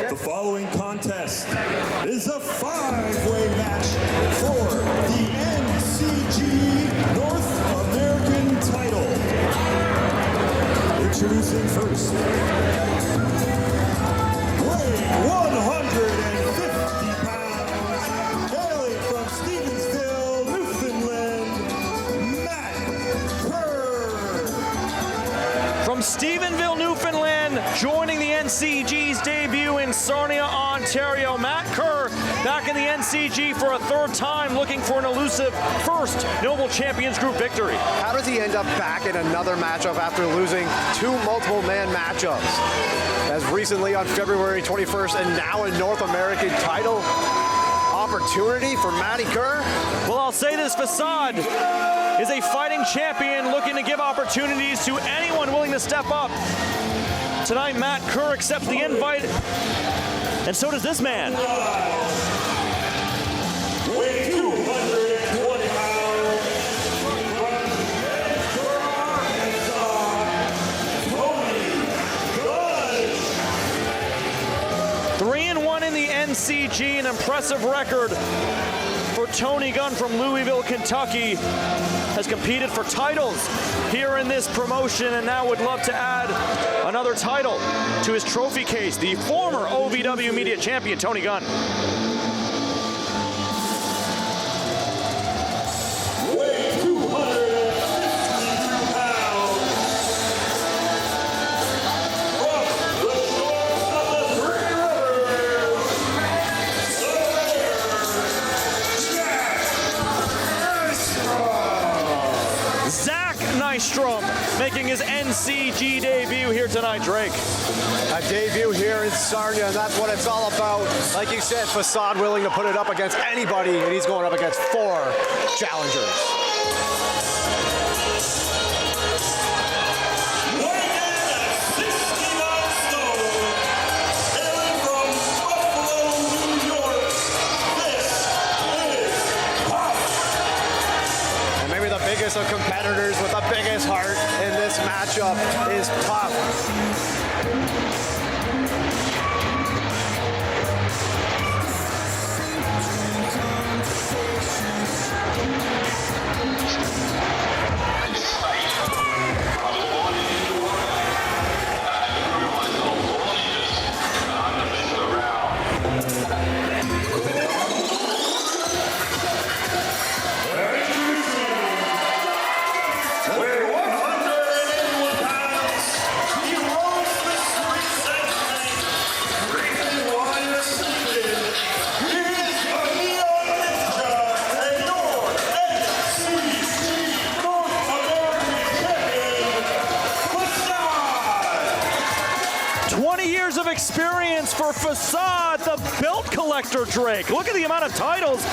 The following contest is a 5-way match for the NCG North American title. Introducing first, weighing 150 pounds, hailing from Stevensville, Newfoundland, Matt Kerr. From Stephenville, Newfoundland, joining the NCG's debut in Sarnia, Ontario, Matt Kerr back in the NCG for a third time, looking for an elusive first Noble Champions Group victory. How does he end up back in another matchup after losing 2 multiple-man matchups? As recently on February 21st and now a North American title opportunity for Matty Kerr? Well, I'll say this, Facade is a fighting champion looking to give opportunities to anyone willing to step up. Tonight, Matt Kerr accepts the invite, and so does this man. Weighing 220 pounds, Tony Gunn. 3-1 in the NCG, an impressive record for Tony Gunn from Louisville, Kentucky. Has competed for titles here in this promotion and now would love to add another title to his trophy case. The former OVW Media Champion, Tony Gunn. Weighing 252 pounds, from the shores of the Three Rivers, Zach Nystrom making his NCG debut here tonight, Drake. A debut here in Sarnia, and that's what it's all about. Like you said, Facade willing to put it up against anybody, and he's going up against 4 challengers. weighing in at 69 stone, hailing from Buffalo, New York, this is Pop. And maybe the biggest of competitors with the biggest heart in this matchup is Puff. Weighing 181 pounds, he roams the streets at night, reason why you're sleeping. He is a neon ninja and your NCG North American champion, Facade. 20 years of experience for Facade, the belt collector, Drake. Look at the amount of titles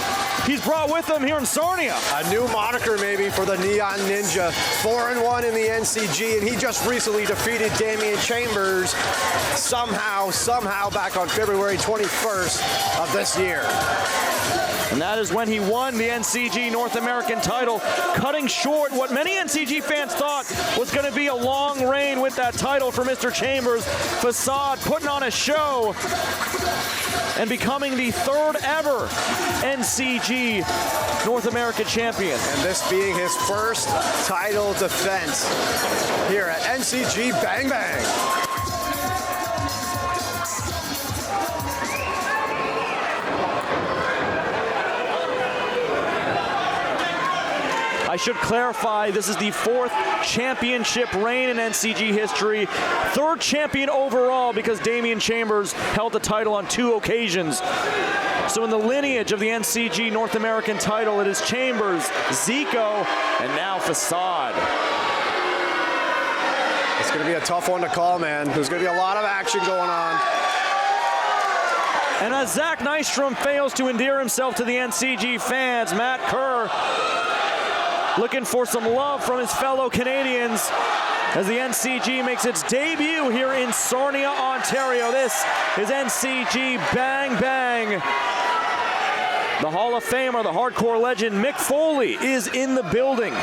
he's brought with him here in Sarnia. A new moniker maybe for the Neon Ninja. 4-1 in the NCG, and he just recently defeated Damian Chambers somehow back on February 21st of this year. And that is when he won the NCG North American title, cutting short what many NCG fans thought was going to be a long reign with that title for Mr. Chambers. Facade putting on a show and becoming the 3rd ever NCG North American champion. And this being his first title defense here at NCG Bang Bang. I should clarify, this is the 4th championship reign in NCG history, 3rd champion overall because Damian Chambers held the title on 2 occasions. So in the lineage of the NCG North American title, it is Chambers, Zico, and now Facade. It's going to be a tough one to call, man. There's going to be a lot of action going on. And as Zach Nystrom fails to endear himself to the NCG fans, Matt Kerr looking for some love from his fellow Canadians as the NCG makes its debut here in Sarnia, Ontario. This is NCG Bang Bang. The Hall of Famer, the hardcore legend, Mick Foley is in the building.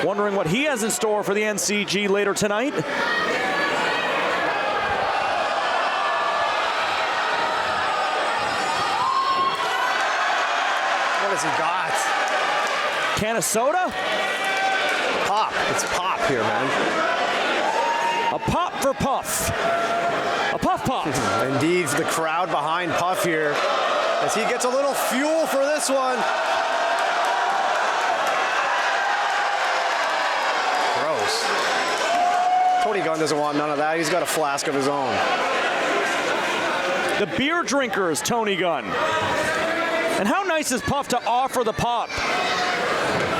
Wondering what he has in store for the NCG later tonight. has he got? Can of soda? Pop. It's pop here, man. A pop for Puff. A Puff Pop. Indeed, the crowd behind Puff here as he gets a little fuel for this one. Gross. Tony Gunn doesn't want none of that. He's got a flask of his own. The beer drinker is Tony Gunn. And how nice is Puff to offer the pop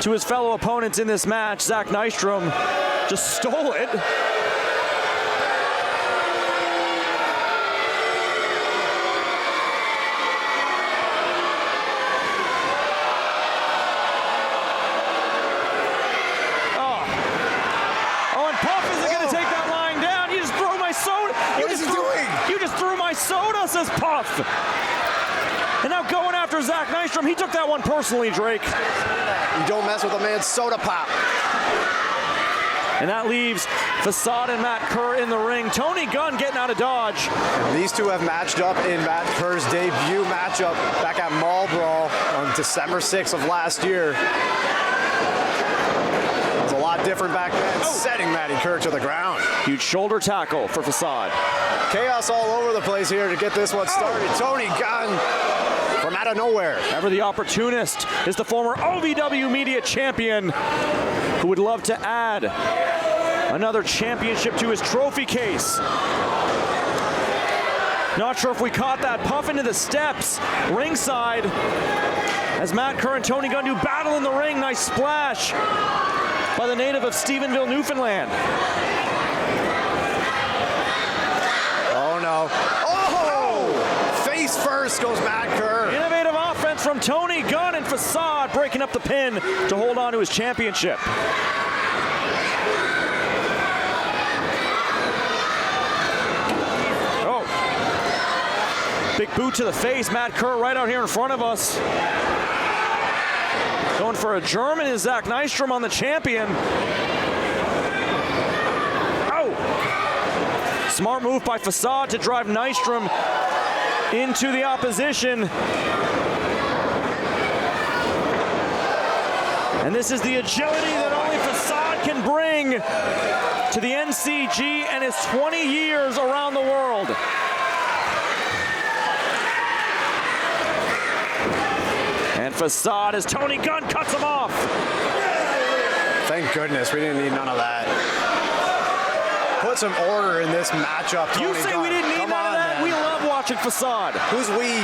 to his fellow opponents in this match. Zach Nystrom just stole it. Soda, says Puff. And now going after Zach Nystrom. He took that one personally, Drake. You don't mess with a man's soda pop. And that leaves Facade and Matt Kerr in the ring. Tony Gunn getting out of dodge. And these two have matched up in Matt Kerr's debut matchup back at Mall Brawl on December 6th of last year. It was a lot different back then, setting Matty Kerr to the ground. Huge shoulder tackle for Facade. Chaos all over the place here to get this one started. Tony Gunn from out of nowhere. Ever the opportunist is the former OVW Media Champion who would love to add another championship to his trophy case. Not sure if we caught that. Puff into the steps, ringside, as Matt Kerr and Tony Gunn do battle in the ring. Nice splash by the native of Stephenville, Newfoundland. Oh no. Oh! Face first goes Matt Kerr. Innovative offense from Tony Gunn, and Facade breaking up the pin to hold on to his championship. Oh. Big boot to the face. Matt Kerr right out here in front of us. Going for a German is Zach Nystrom on the champion. Smart move by Facade to drive Nystrom into the opposition. And this is the agility that only Facade can bring to the NCG and his 20 years around the world. And Facade as Tony Gunn cuts him off. Thank goodness we didn't need none of that. Put some order in this matchup, Tony You say Gunn. we didn't need none of that? Man. We love watching Facade. Who's we?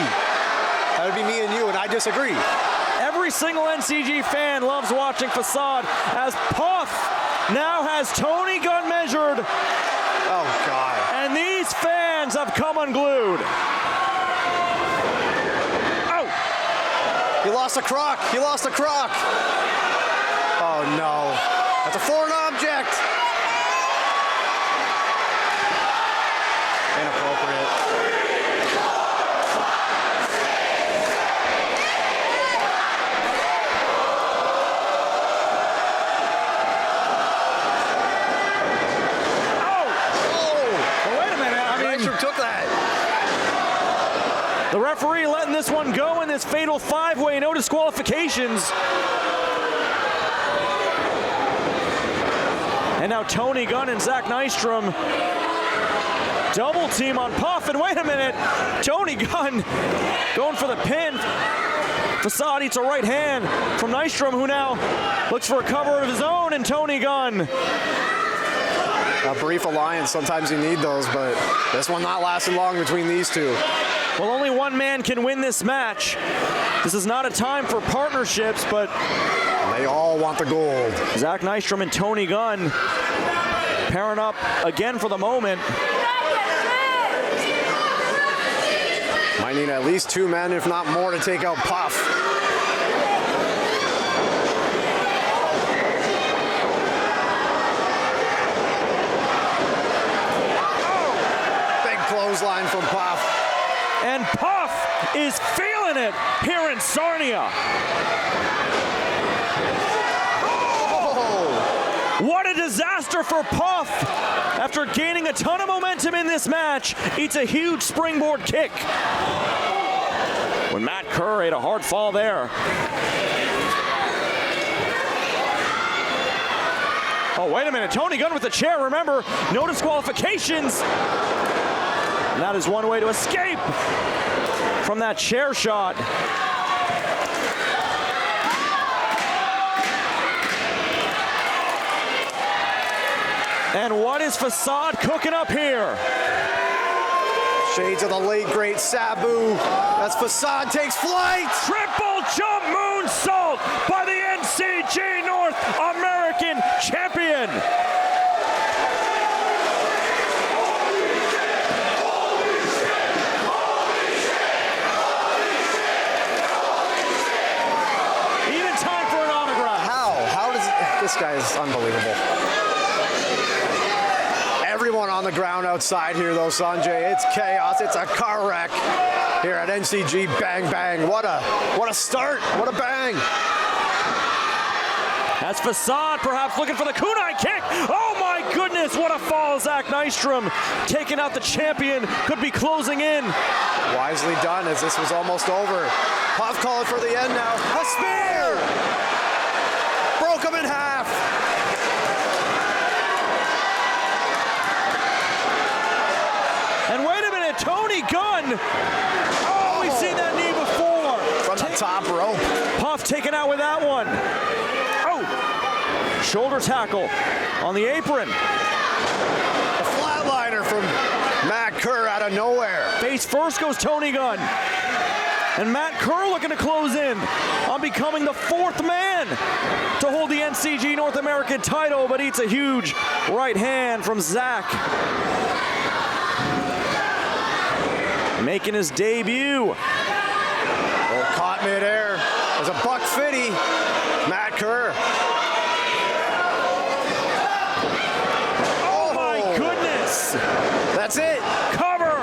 That would be me and you, and I disagree. Every single NCG fan loves watching Facade as Puff now has Tony Gunn measured. Oh, God. And these fans have come unglued. Oh! He lost a crock. He lost a crock. Oh, no. That's a foreign object. Inappropriate. Took that. The referee letting this one go in this fatal five-way, no disqualifications. And now Tony Gunn and Zach Nystrom double team on Puff, and wait a minute, Tony Gunn going for the pin. Facade eats a right hand from Nystrom, who now looks for a cover of his own, and Tony Gunn. A brief alliance, sometimes you need those, but this one not lasting long between these two. Well, only one man can win this match. This is not a time for partnerships, but they all want the gold. Zach Nystrom and Tony Gunn pairing up again for the moment. Might need at least two men, if not more, to take out Puff. Clothesline from Puff. And Puff is feeling it here in Sarnia. Oh. What a disaster for Puff. After gaining a ton of momentum in this match, eats a huge springboard kick. when Matt Kerr ate a hard fall there. Oh, wait a minute. Tony Gunn with the chair. Remember, no disqualifications. And that is one way to escape from that chair shot. And what is Facade cooking up here? Shades of the late, great Sabu. As Facade takes flight. Triple jump moonsault by the NCG North American champion. Even time for an autograph. How does it, this guy is unbelievable. Everyone on the ground outside here, though, Sanjay. It's chaos. It's a car wreck here at NCG Bang Bang. What a start. What a bang. As Facade perhaps looking for the kunai kick. Oh my goodness, what a fall. Zach Nystrom taking out the champion. Could be closing in. Wisely done, as this was almost over. Puff calling for the end now. A spear! Broke him in half. And wait a minute, Tony Gunn. Oh, we've seen that knee before. From the top rope. Puff taken out with that one. Oh, shoulder tackle on the apron. A flatliner from Matt Kerr out of nowhere. Face first goes Tony Gunn. And Matt Kerr looking to close in on becoming the fourth man to hold the NCG North American title, but eats a huge right hand from Zach. Making his debut. Well, caught midair as a buck 50. Matt Kerr. Oh my goodness. That's it. Cover.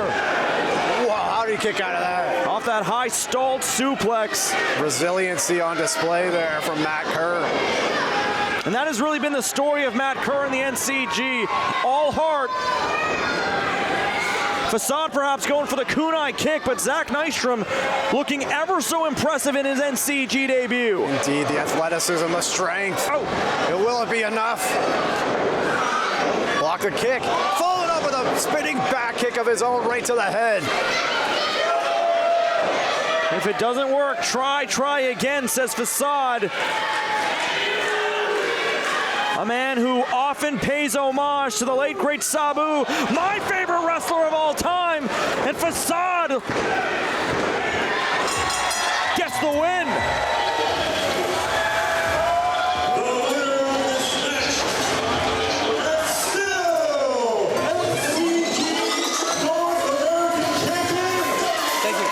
Wow, how did he kick out of that? Off that high stalled suplex. Resiliency on display there from Matt Kerr. And that has really been the story of Matt Kerr in the NCG. All heart. Facade perhaps going for the kunai kick, but Zach Nystrom looking ever so impressive in his NCG debut. Indeed, the athleticism, the strength. Oh. Will it be enough? Block the kick. Followed up with a spinning back kick of his own right to the head. If it doesn't work, try again, says Facade. A man who often pays homage to the late, great Sabu, my favorite wrestler of all time. And Facade gets the win. Thank you.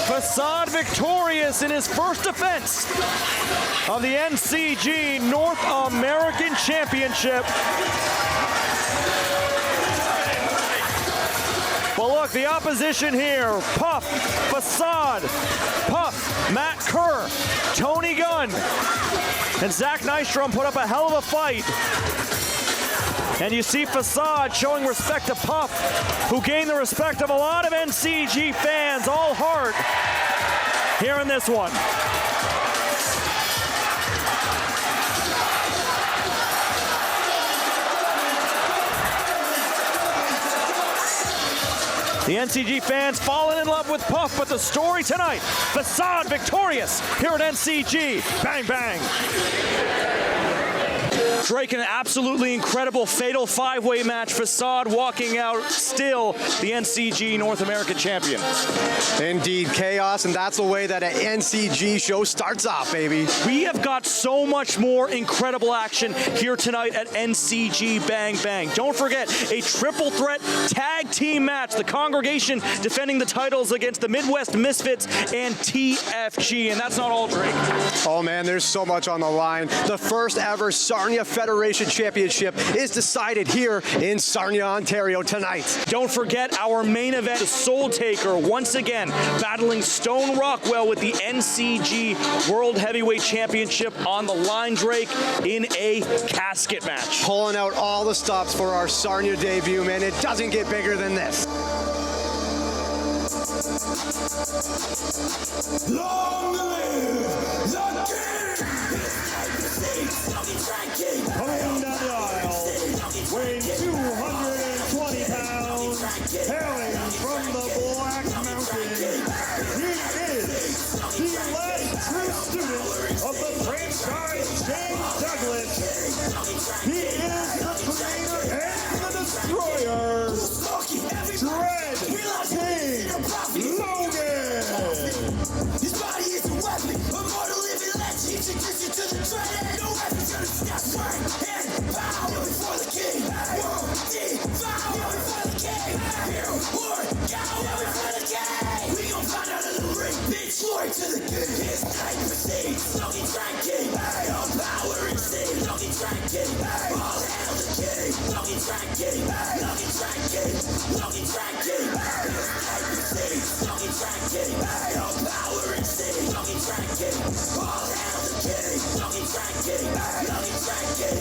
Facade victorious in his first defense of the NCG North American Championship. Well, look, the opposition here, Puff, Facade, Puff, Matt Kerr, Tony Gunn, and Zach Nystrom put up a hell of a fight. And you see Facade showing respect to Puff, who gained the respect of a lot of NCG fans, all heart, here in this one. The NCG fans falling in love with Puff, but the story tonight, Facade victorious here at NCG Bang Bang. Drake, an absolutely incredible fatal five-way match. Facade walking out still the NCG North American champion. Indeed, chaos, and that's the way that an NCG show starts off, baby. We have got so much more incredible action here tonight at NCG Bang Bang. Don't forget, a triple threat tag team match. The congregation defending the titles against the Midwest Misfits and TFG, and that's not all, Drake. Oh man, there's so much on the line. The first ever Sarnia Federation Championship is decided here in Sarnia, Ontario tonight. Don't forget our main event, the Soultaker, once again battling Stone Rockwell with the NCG World Heavyweight Championship on the line, Drake, in a casket match. Pulling out all the stops for our Sarnia debut, man. It doesn't get bigger than this. Long live the king! Coming down the aisle, weighing 220 pounds, hailing from the Black Mountains, he is the last true student of the franchise James Douglas. He is the creator and the destroyer, Dread King Logan. His body is a weapon, immortal living legend. Introduce you to the dread. No weapons gonna stop. Work and bow before the king. World devour before the king. Hero or cow before the king. We gon' find out in the ring. Bitch, glory to the king. His night proceeds. Logan Track King. All power and sin. Logan Track King. All hail the king. Logan Track King. Logan Track King. Logan Track King. His night proceeds. Logan Track King. All power and sin. Logan Track King. All hail the king. Logan Track King. Logan Track King.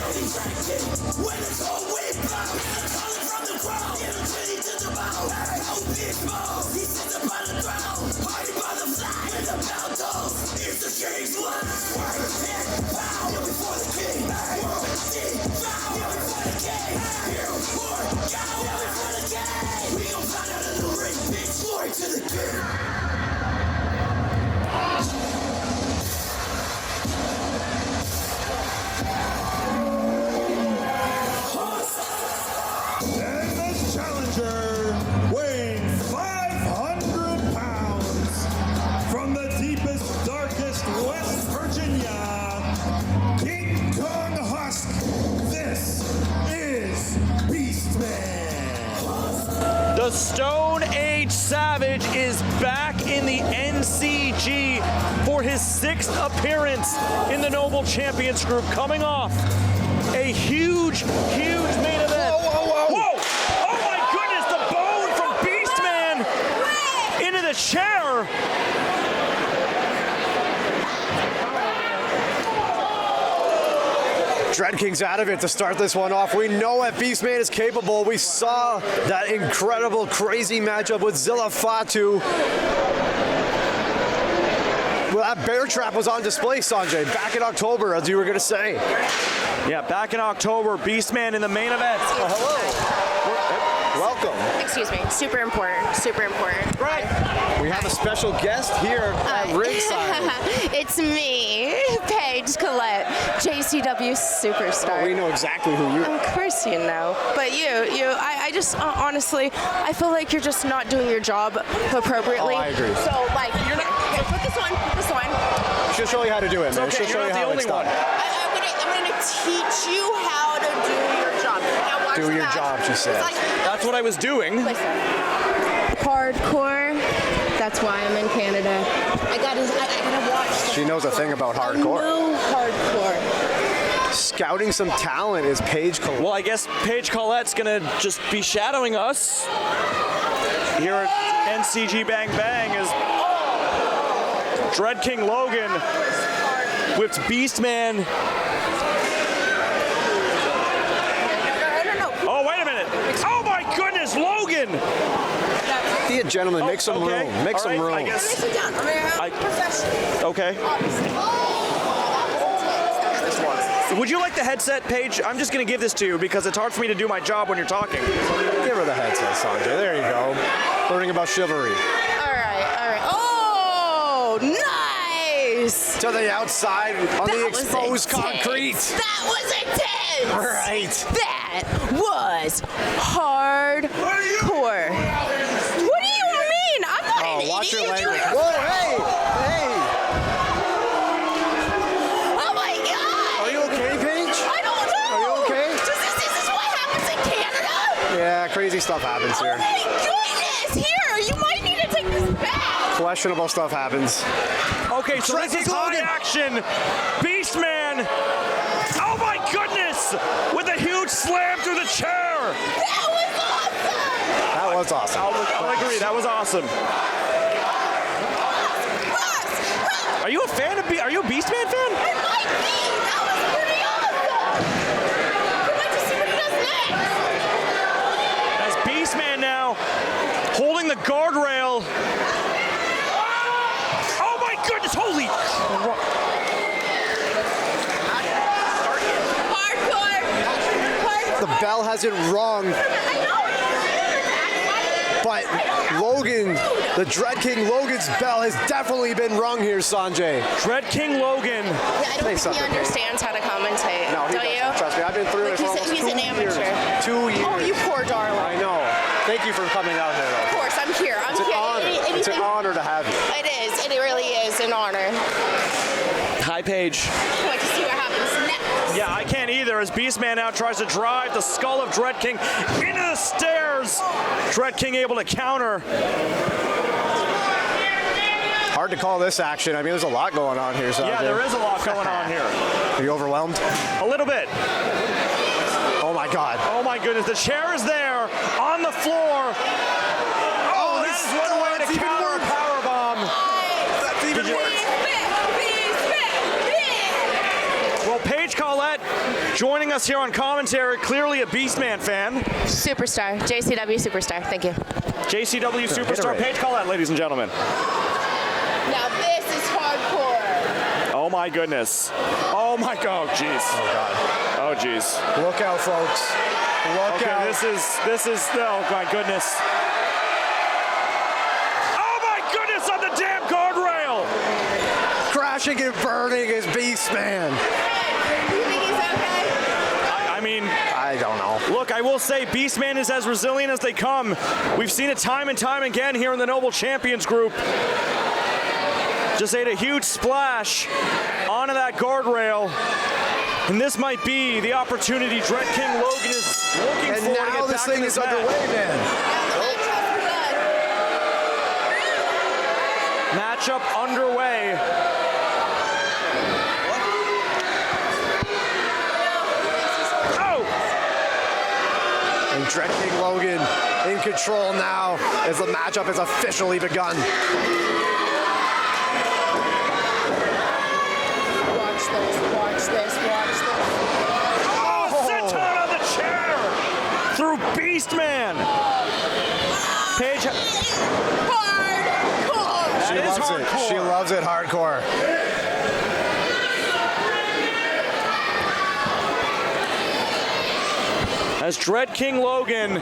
Logan Track King. When it's all way blow, calling from the crowd. Energy to the bow. Oh, big balls. He sits up on the throne. Party by the flag. When the bell tolls, it's the king's word. Work and bow before the king. World devour before the king. Hero or cow before the king. We gon' find out in the ring. Bitch, glory to the king. And this challenger, weighing 500 pounds, from the deepest, darkest West Virginia, King Kong Husk, this is Beastman. The Stone Age Savage is back in the NCG for his 6th appearance in the Noble Champions Group, coming off a huge main event. Whoa! Oh my goodness, the bone from Beastman into the chair. Dread King's out of it to start this one off. We know what Beastman is capable. We saw that incredible, crazy matchup with Zilla Fatu. Well, that bear trap was on display, Sanjay, back in October, as you were going to say. Yeah, back in October, Beastman in the main event. Hello. Welcome. Excuse me. Super important. Super important. Right. We have a special guest here at ringside. It's me, Paige Collette, JCW superstar. Oh, we know exactly who you are. Of course you know. But I just honestly, I feel like you're just not doing your job appropriately. Oh, I agree. So like, you're not. So put this on. Put this on. She'll show you how to do it, man. Okay, She'll show you you're not how the it's only done. one. I'm gonna teach you how to do your job. Now watch Do the your match. job, she said. It's like, That's what I was doing. listen. Hardcore. That's why I'm in Canada. I gotta watch. She knows a thing about hardcore. No hardcore. Scouting some talent is Paige Collette. Well, I guess Paige Collette's gonna just be shadowing us here at NCG Bang Bang as Dread King Logan whips Beastman. No. Oh, wait a minute. Oh my goodness, Logan! Be a gentleman, make some okay. room. Make All some right, room. I guess. Sit down. I'm professional. Okay. Would you like the headset, Paige? I'm just gonna give this to you because it's hard for me to do my job when you're talking. Give her the headset, Sanjay. There you go. Learning about chivalry. All right. Oh, nice. To the outside on the was exposed intense. concrete. That was intense. Right. That was hardcore. What do you mean? I'm not an Watch your idiot. language. Whoa, hey! Oh my God. Are you okay, Paige? I don't know. Are you okay? This is what happens in Canada? Yeah, crazy stuff happens Oh here. my goodness. Here, you might need to take this back. Questionable stuff happens. Okay, so Dread this is King high Logan. action. Beastman Oh my goodness! With a huge slam through the chair. That was awesome. I'll agree. That was awesome. Are you a fan of Are you a Beastman fan? I might be. That was pretty awesome. I'd like to see what he does next. As Beastman now holding the guardrail. Oh my goodness! Holy! Hardcore. The bell hasn't rung. But Logan, the Dread King Logan's bell has definitely been rung here, Sanjay. Dread King Logan. Yeah, I don't think he understands how to commentate. No, he don't doesn't. you? Trust me, I've been through it for almost He's 2 an years. amateur. 2 years. Oh, you poor darling. I know. Thank you for coming out here, Of though. course, I'm here. I'm It's an here. honor. It's an honor to have you. It is. It really is an honor. Hi, Paige. I want to see what happens next. Yeah, I can't either as Beastman now tries to drive the skull of Dread King into the stairs. Dread King able to counter. Hard to call this action. I mean, there's a lot going on here, Sanjay. Yeah, there is a lot going on here. Are you overwhelmed? A little bit. Oh, my God. Oh my goodness, the chair is there on the floor. Oh, that is one way to counter a powerbomb. That's even worse. Well, Paige Collette joining us here on commentary, clearly a Beastman fan. Superstar. JCW superstar. Thank you. JCW superstar Paige Collette, ladies and gentlemen. Now this is hardcore. Oh my goodness. Oh my God. Oh jeez. Oh, God. Oh jeez. Look out, folks. Look out. This is, oh my goodness. Oh my goodness on the damn guardrail. Crashing and burning is Beastman. You think he's okay? I mean, I don't know. look, I will say Beastman is as resilient as they come. We've seen it time and time again here in the Noble Champions group. Just ate a huge splash onto that guardrail. And this might be the opportunity Dread King Logan is looking And for to now get this back thing in is this match. underway, man. Matchup underway. Oh! And Dread King Logan in control now as the matchup has officially begun. Watch this, watch this, watch this. Oh, senton on the chair through Beastman. Paige, Hardcore. She is loves hardcore. it. She loves it hardcore. as Dread King Logan.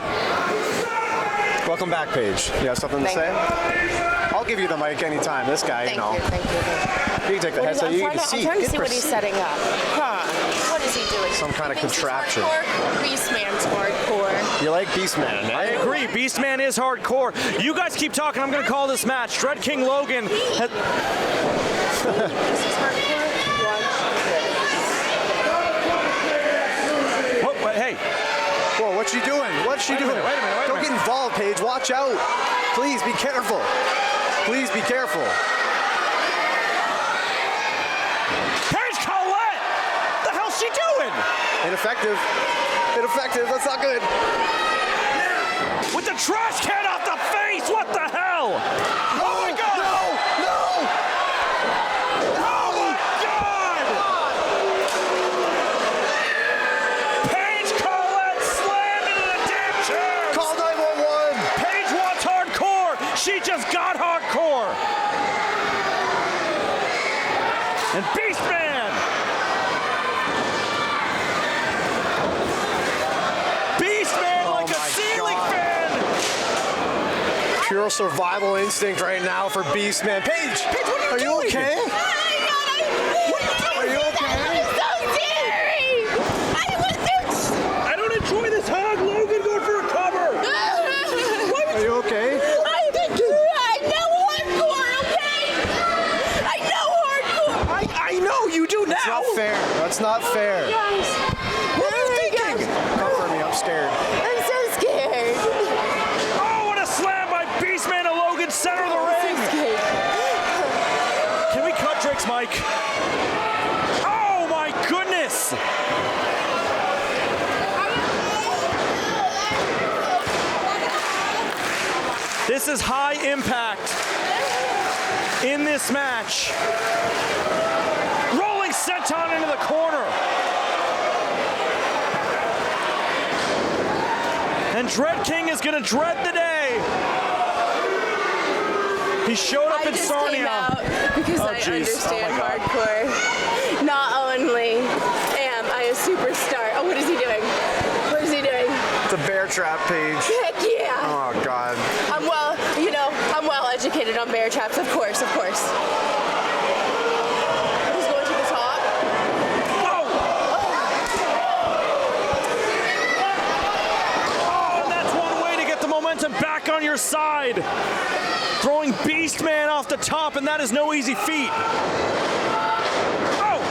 Welcome back, Paige. You have something to Thank say? you. I'll give you the mic anytime. This guy, Thank you know. you, thank you. You can take the What is- headset. I'm You trying can to, see. I'm trying to Get see what he's pers- setting up. Huh? What is he doing? Some kind of Thinks he's contraption. hardcore? Beastman's hardcore. You like Beastman, eh? I agree, Beastman is hardcore. You guys keep talking, I'm gonna call this match. Dread King Logan has, This is hardcore. whoa, hey, Whoa, what's she doing? What's she Wait a doing? minute, wait a minute, wait a Don't get minute. involved, Paige. Watch out. Please be careful. Please be careful. Paige Collette! The hell's she doing? Ineffective. Ineffective. That's not good. With the trash can off the face, what the hell? Oh my God! No! No! Oh my God! Paige Collette slammed into the damn chair! Call 911. Paige wants hardcore! She just got hardcore! And Beastman! Beastman Oh like a my ceiling God. fan! Pure survival instinct right now for Beastman. Paige, are you okay? Are you okay? I don't enjoy this hug! Logan going for a cover! Are you okay? I know you do now! That's not fair. That's not fair. What are you thinking? Comfort me. I'm scared. I'm so scared. Oh, what a slam by Beastman to Logan, center of the ring! Can we cut Drake This is high impact in this match. Rolling senton into the corner. And Dread King is gonna dread the day. He showed up in Sarnia. I just came out because I understand hardcore. Not only am I a superstar. Oh, what is he doing? What is he doing? It's a bear trap page. Heck yeah! Oh, God. I'm well educated on bear traps, of course, of course. He's going to the top. Oh, and that's one way to get the momentum back on your side. Throwing Beastman off the top, and that is no easy feat. Oh!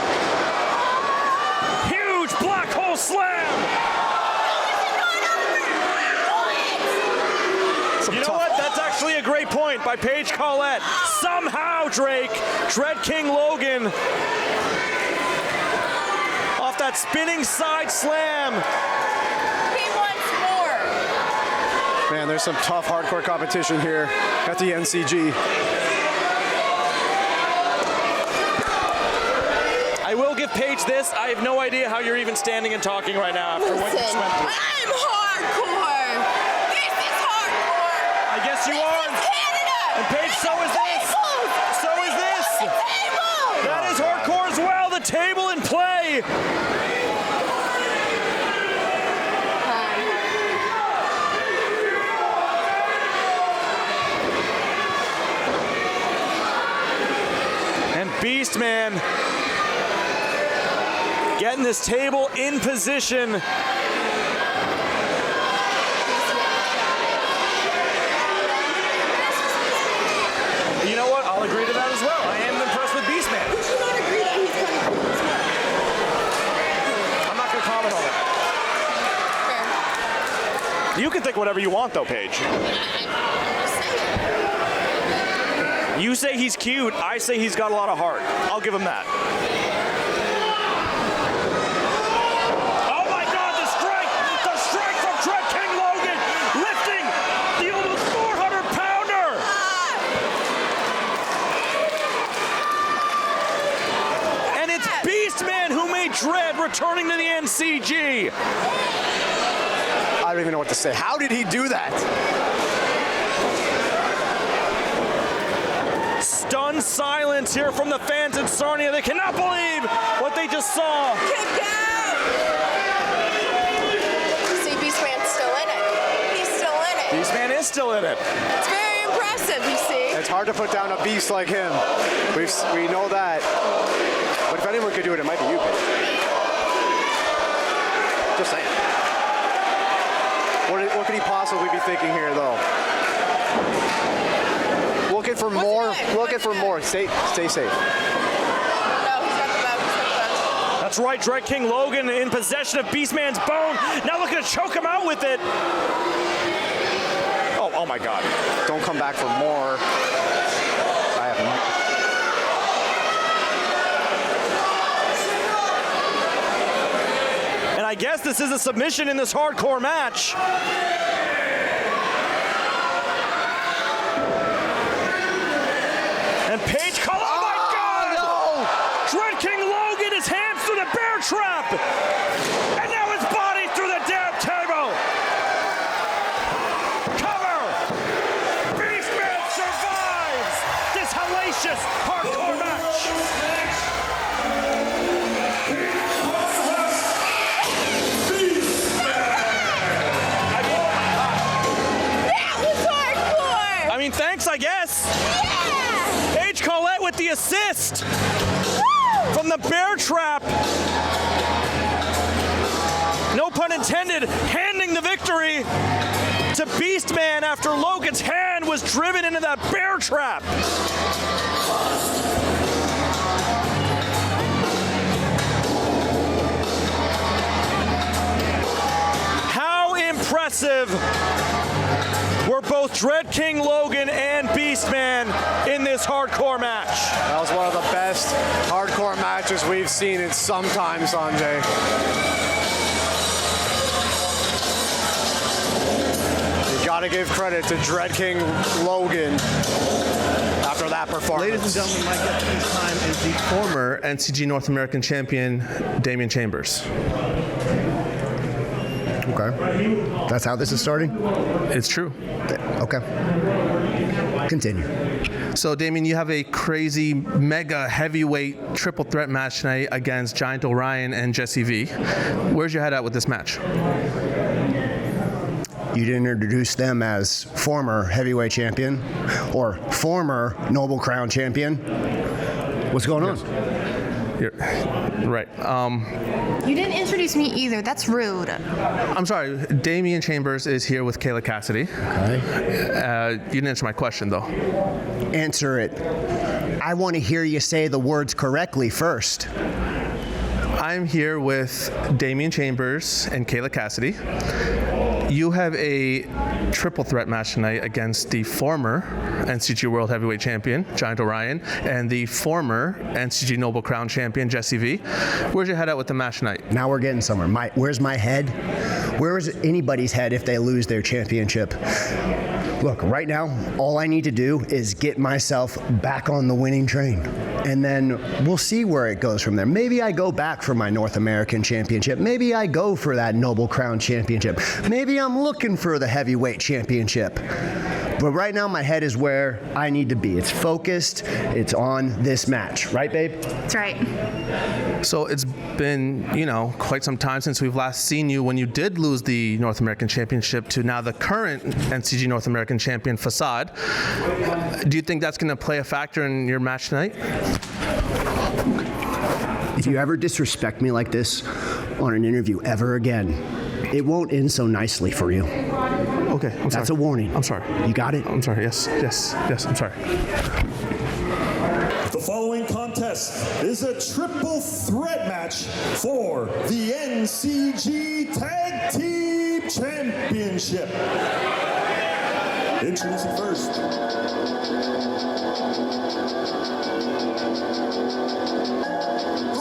Huge black hole slam! You know what? That's actually a great point by Paige Collette. Somehow, Drake, Dread King Logan, off that spinning side slam. He wants more. Man, there's some tough hardcore competition here at the NCG. I will give Paige this. I have no idea how you're even standing and talking right now after what you just went through. I'm hardcore. This is hardcore. I guess you are. This is Canada. And Paige, so is this. So is this. Table. That is hardcore as well. The table in play. And Beastman getting this table in position. You know what? I'll agree to that as well. I am impressed with Beastman. Would you not agree that he's coming from this way? I'm not going to comment on that. Fair. You can think whatever you want, though, Paige. You say he's cute. I say he's got a lot of heart. I'll give him that. Oh my God, the strike! The strike from Dread King Logan, lifting the almost 400-pounder. And it's Beastman who made Dread returning to the NCG. I don't even know what to say. How did he do that? Stunned silence here from the fans in Sarnia. They cannot believe what they just saw. Kick out. See, Beastman's still in it. He's still in it. Beastman is still in it. It's very impressive, you see. It's hard to put down a beast like him. We know that. But if anyone could do it, it might be you, Paige. Just saying. What could he possibly be thinking here, though? Looking for more. Looking for more. Stay safe. No, he's got the bug. That's right, Dread King Logan in possession of Beastman's bone. Now looking to choke him out with it. Oh my God. Don't come back for more. I have And I guess this is a submission in this hardcore match. And Paige Collette, oh my God! No! Dread King Logan, his hands through the bear trap! And now his body through the damn table! Cover! Beastman survives this hellacious hardcore match! That was hardcore. I mean, thanks, I guess. Yeah. Paige Collette with the assist Woo! from the bear trap. No pun intended, handing the victory to Beastman after Logan's hand was driven into that bear trap. How impressive were both Dread King Logan and Beastman in this hardcore match. That was one of the best hardcore matches we've seen in some time, Sanjay. You Gotta give credit to Dread King Logan after that performance. Ladies and gentlemen, my guest this time is the former NCG North American champion, Damian Chambers. Okay. That's how this is starting? It's true. Okay. Continue. So, Damian, you have a crazy, mega heavyweight triple threat match tonight against Giant Orion and Jessie V. Where's your head at with this match? You didn't introduce them as former heavyweight champion or former Noble Crown champion. What's going on? You're right. You didn't introduce me either. That's rude. I'm sorry. Damian Chambers is here with Kayla Cassidy. Okay. You didn't answer my question, though. Answer it. I want to hear you say the words correctly first. I'm here with Damian Chambers and Kayla Cassidy. You have a triple threat match tonight against the former NCG World Heavyweight Champion, Giant Orion, and the former NCG Noble Crown Champion, Jessie V. Where's your head at with the match tonight? Now we're getting somewhere. Where's my head? Where is anybody's head if they lose their championship? Look, right now, all I need to do is get myself back on the winning train. And then we'll see where it goes from there. Maybe I go back for my North American Championship. Maybe I go for that Noble Crown Championship. Maybe I'm looking for the Heavyweight Championship. But right now, my head is where I need to be. It's focused. It's on this match. Right, babe? That's right. So it's been, quite some time since we've last seen you when you did lose the North American Championship to now the current NCG North American Champion, Facade. Do you think that's going to play a factor in your match tonight? If you ever disrespect me like this on an interview ever again, it won't end so nicely for you. Okay, I'm sorry. That's a warning. I'm sorry. You got it? I'm sorry. Yes, I'm sorry. The following contest is a triple threat match for the NCG Tag Team Championship. Introducing first.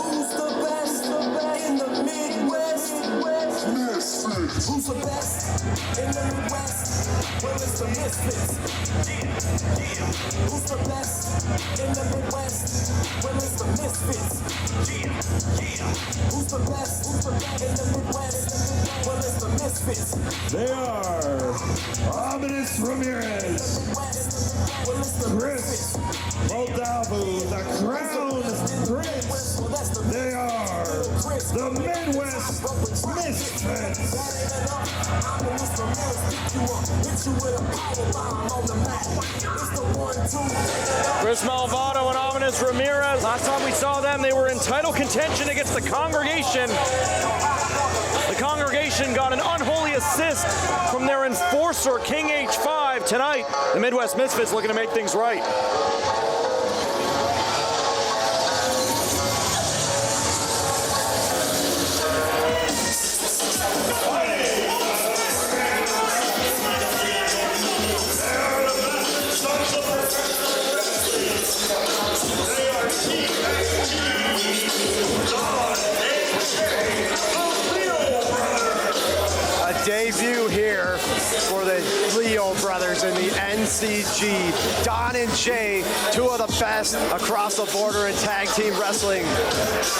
Who's the best in the Midwest? Who's the best in the Midwest? Well, it's the Misfits. Who's the best in the Midwest? Well, it's the Misfits. Who's the best in the Midwest? Well, it's the Misfits. They are Adonis Ramirez, Chris Moldavu, the Crown Prince. They are the Midwest Misfits. Chris Malvado and Adonis Ramirez. Last time we saw them, they were in title contention against the Congregation. The Congregation got an unholy assist from their enforcer, King H5. Tonight, the Midwest Misfits looking to make things right. Debut here for the Leo brothers in the NCG. Don and Jay, two of the best across the border in tag team wrestling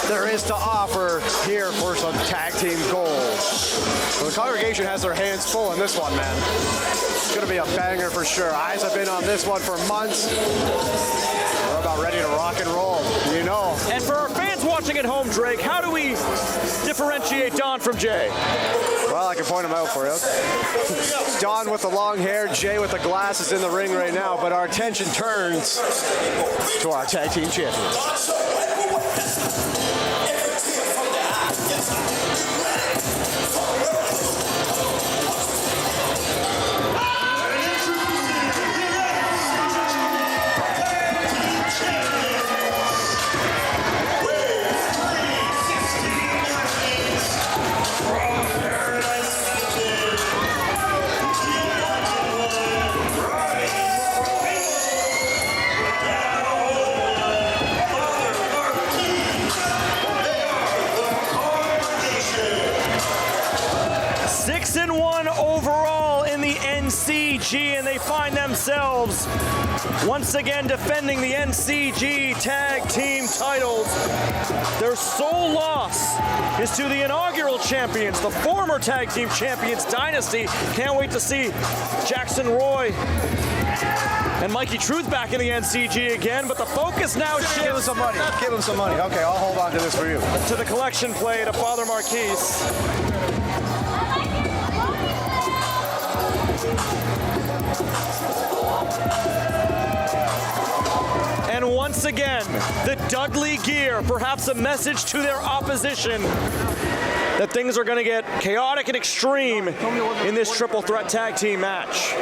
there is to offer here for some tag team gold. Well, the Congregation has their hands full in this one, man. It's going to be a banger for sure. Eyes have been on this one for months. We're about ready to rock and roll, you know. And for our fans watching at home, Drake, how do we differentiate Don from Jay? Well, I can point them out for you. Don with the long hair, Jay with the glasses in the ring right now, but our attention turns to our tag team champions. 6-1 overall in the NCG, and they find themselves once again defending the NCG Tag Team titles. Their sole loss is to the inaugural champions, the former Tag Team champions, Dynasty. Can't wait to see Jackson Roy and Mikey Truth back in the NCG again, but the focus now shifts. Give him some money. Give him some money. Okay, I'll hold on to this for you. To the collection plate of Father Marquise. And once again, the Dudley gear, perhaps a message to their opposition that things are going to get chaotic and extreme in this triple threat tag team match.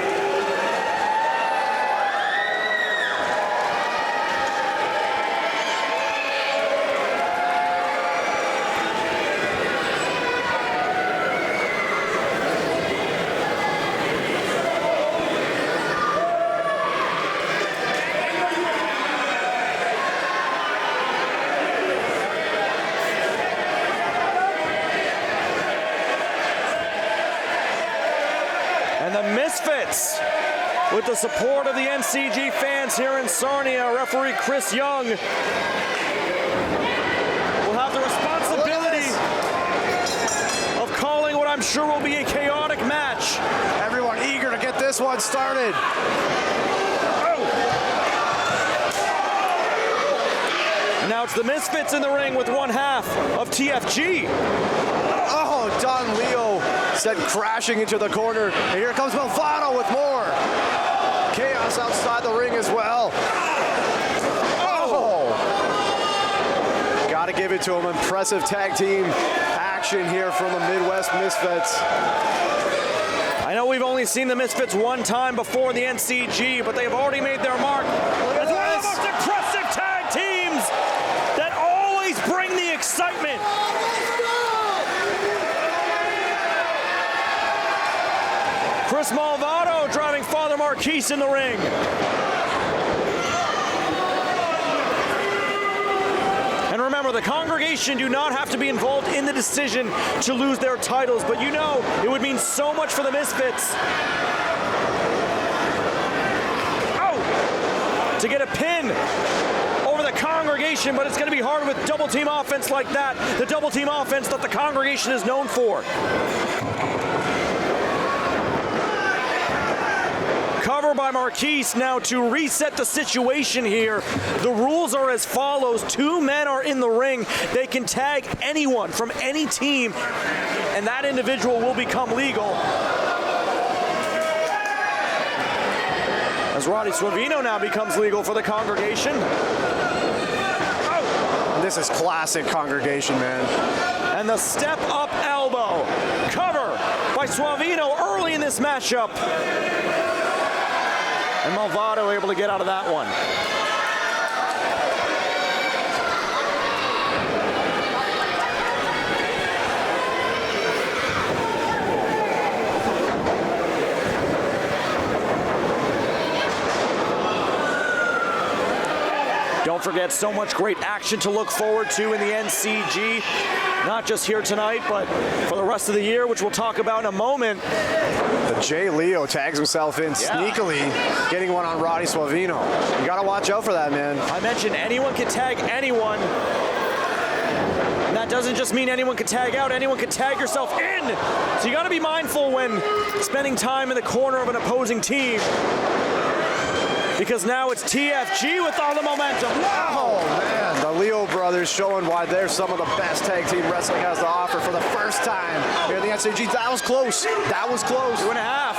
And the Misfits, with the support of the NCG fans here in Sarnia, referee Chris Young will have the responsibility of calling what I'm sure will be a chaotic match. Everyone eager to get this one started. And now it's the Misfits in the ring with one half of TFG. Oh, Don Leo sent crashing into the corner. And here comes Vaughn with more. Chaos outside the ring as well. Oh! Gotta give it to him. Impressive tag team action here from the Midwest Misfits. I know we've only seen the Misfits one time before the NCG, but they've already made their mark. It's one of the most impressive tag teams that always bring the excitement. Chris Malvado driving Father Marquise in the ring. And remember, the congregation do not have to be involved in the decision to lose their titles, but you know it would mean so much for the Misfits to get a pin over the congregation, but it's going to be hard with double team offense like that, the double team offense that the congregation is known for. Cover by Marquise now to reset the situation here. The rules are as follows. Two men are in the ring. They can tag anyone from any team, and that individual will become legal. As Roddy Suavino now becomes legal for the congregation. This is classic congregation, man. And the step up elbow. Cover by Suavino early in this matchup. And Malvado able to get out of that one. Don't forget, so much great action to look forward to in the NCG. Not just here tonight, but for the rest of the year, which we'll talk about in a moment. The Jay Leo tags himself in sneakily, getting one on Roddy Suavino. You gotta watch out for that, man. I mentioned anyone can tag anyone. And that doesn't just mean anyone can tag out, anyone can tag yourself in. So you gotta be mindful when spending time in the corner of an opposing team. Because now it's TFG with all the momentum. Wow! Oh, man. The Leo brothers showing why they're some of the best tag team wrestling has to offer for the first time here in the NCG. That was close. That was close. 2.5.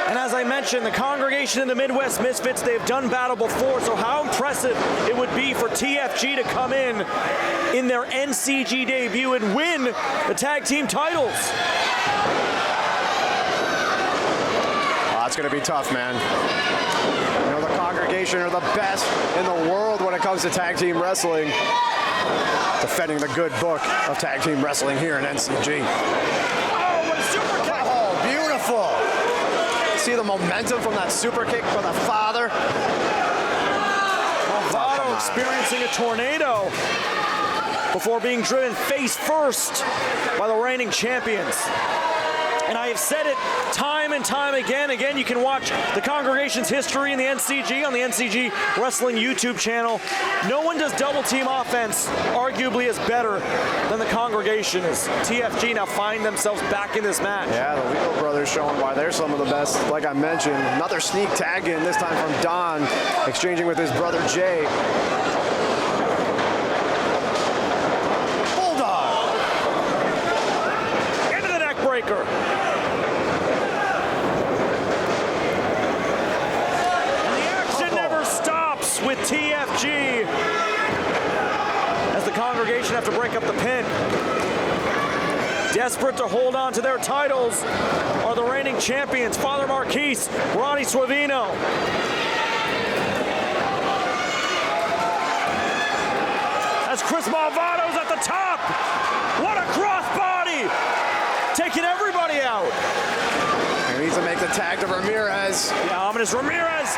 And as I mentioned, the congregation in the Midwest Misfits, they've done battle before, so how impressive it would be for TFG to come in their NCG debut and win the tag team titles. That's going to be tough, man. You know, the congregation are the best in the world when it comes to tag team wrestling. Defending the good book of tag team wrestling here in NCG. Oh, what a super kick! Oh, beautiful. See the momentum from that super kick for the father. Vaughn experiencing a tornado before being driven face first by the reigning champions. And I have said it time and time again. Again, you can watch the congregation's history in the NCG on the NCG Wrestling YouTube channel. No one does double team offense arguably as better than the congregation. As TFG now find themselves back in this match. Yeah, the Leo brothers showing why they're some of the best. Like I mentioned, another sneak tag in, this time from Don, exchanging with his brother Jay. Bulldog! Into the neck breaker. With TFG as the congregation have to break up the pin. Desperate to hold on to their titles are the reigning champions, Father Marquise, Ronnie Suavino. As Chris Malvado's at the top. What a crossbody! Taking everybody out. He needs to make the tag to Ramirez. Yeah, ominous Ramirez.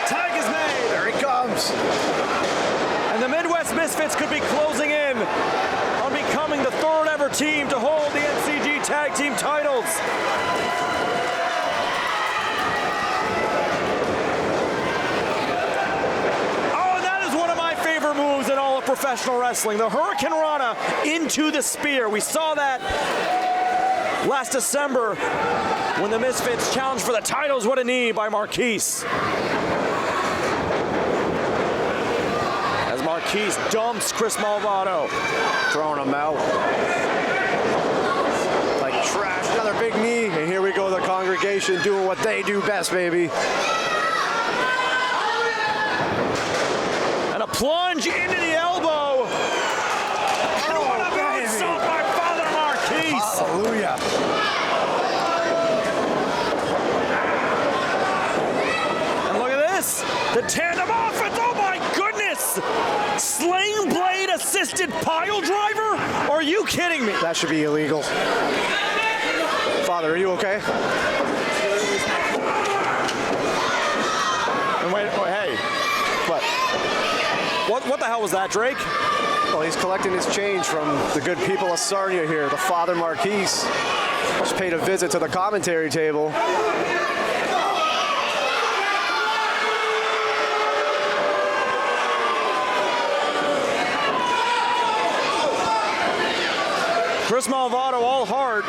Tag is made. There he comes. And the Midwest Misfits could be closing in on becoming the third ever team to hold the NCG Tag Team titles. Oh, and that is one of my favorite moves in all of professional wrestling. The Hurricane Rana into the spear. We saw that last December when the Misfits challenged for the titles. What a knee by Marquise. Marquise dumps Chris Malvado. Throwing him out. Like trash. Another big knee. And here we go, the congregation doing what they do best, baby. And a plunge into the elbow. And what a moonsault by Father Marquise. Hallelujah. And look at this. The tandem offense. Oh my goodness. Sling blade assisted pile driver? Are you kidding me? That should be illegal. Father, are you okay? And wait, hey. What the hell was that, Drake? Well, he's collecting his change from the good people of Sarnia here. The Father Marquise just paid a visit to the commentary table. Chris Malvado all hard.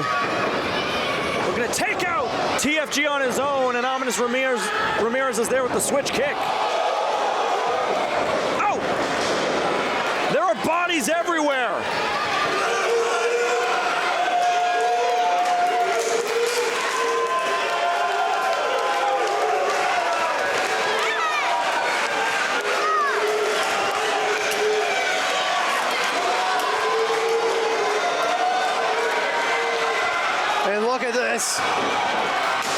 We're going to take out TFG on his own, and ominous Ramirez is there with the switch kick. Oh! There are bodies everywhere. And look at this.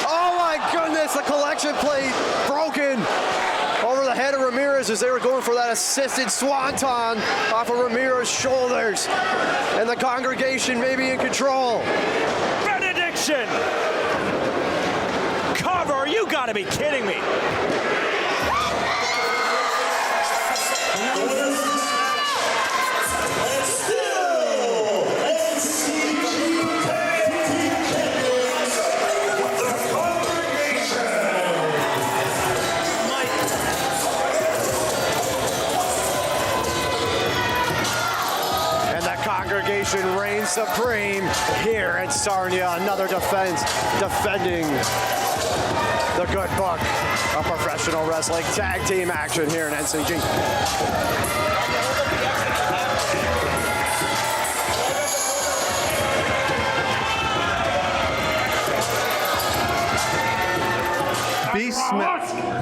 Oh my goodness, the collection plate broken over the head of Ramirez as they were going for that assisted swanton off of Ramirez's shoulders. And the congregation may be in control. Benediction! Cover, you gotta be kidding me. Reigns supreme here at Sarnia. Another defending the good book of professional wrestling. Tag team action here in NCG.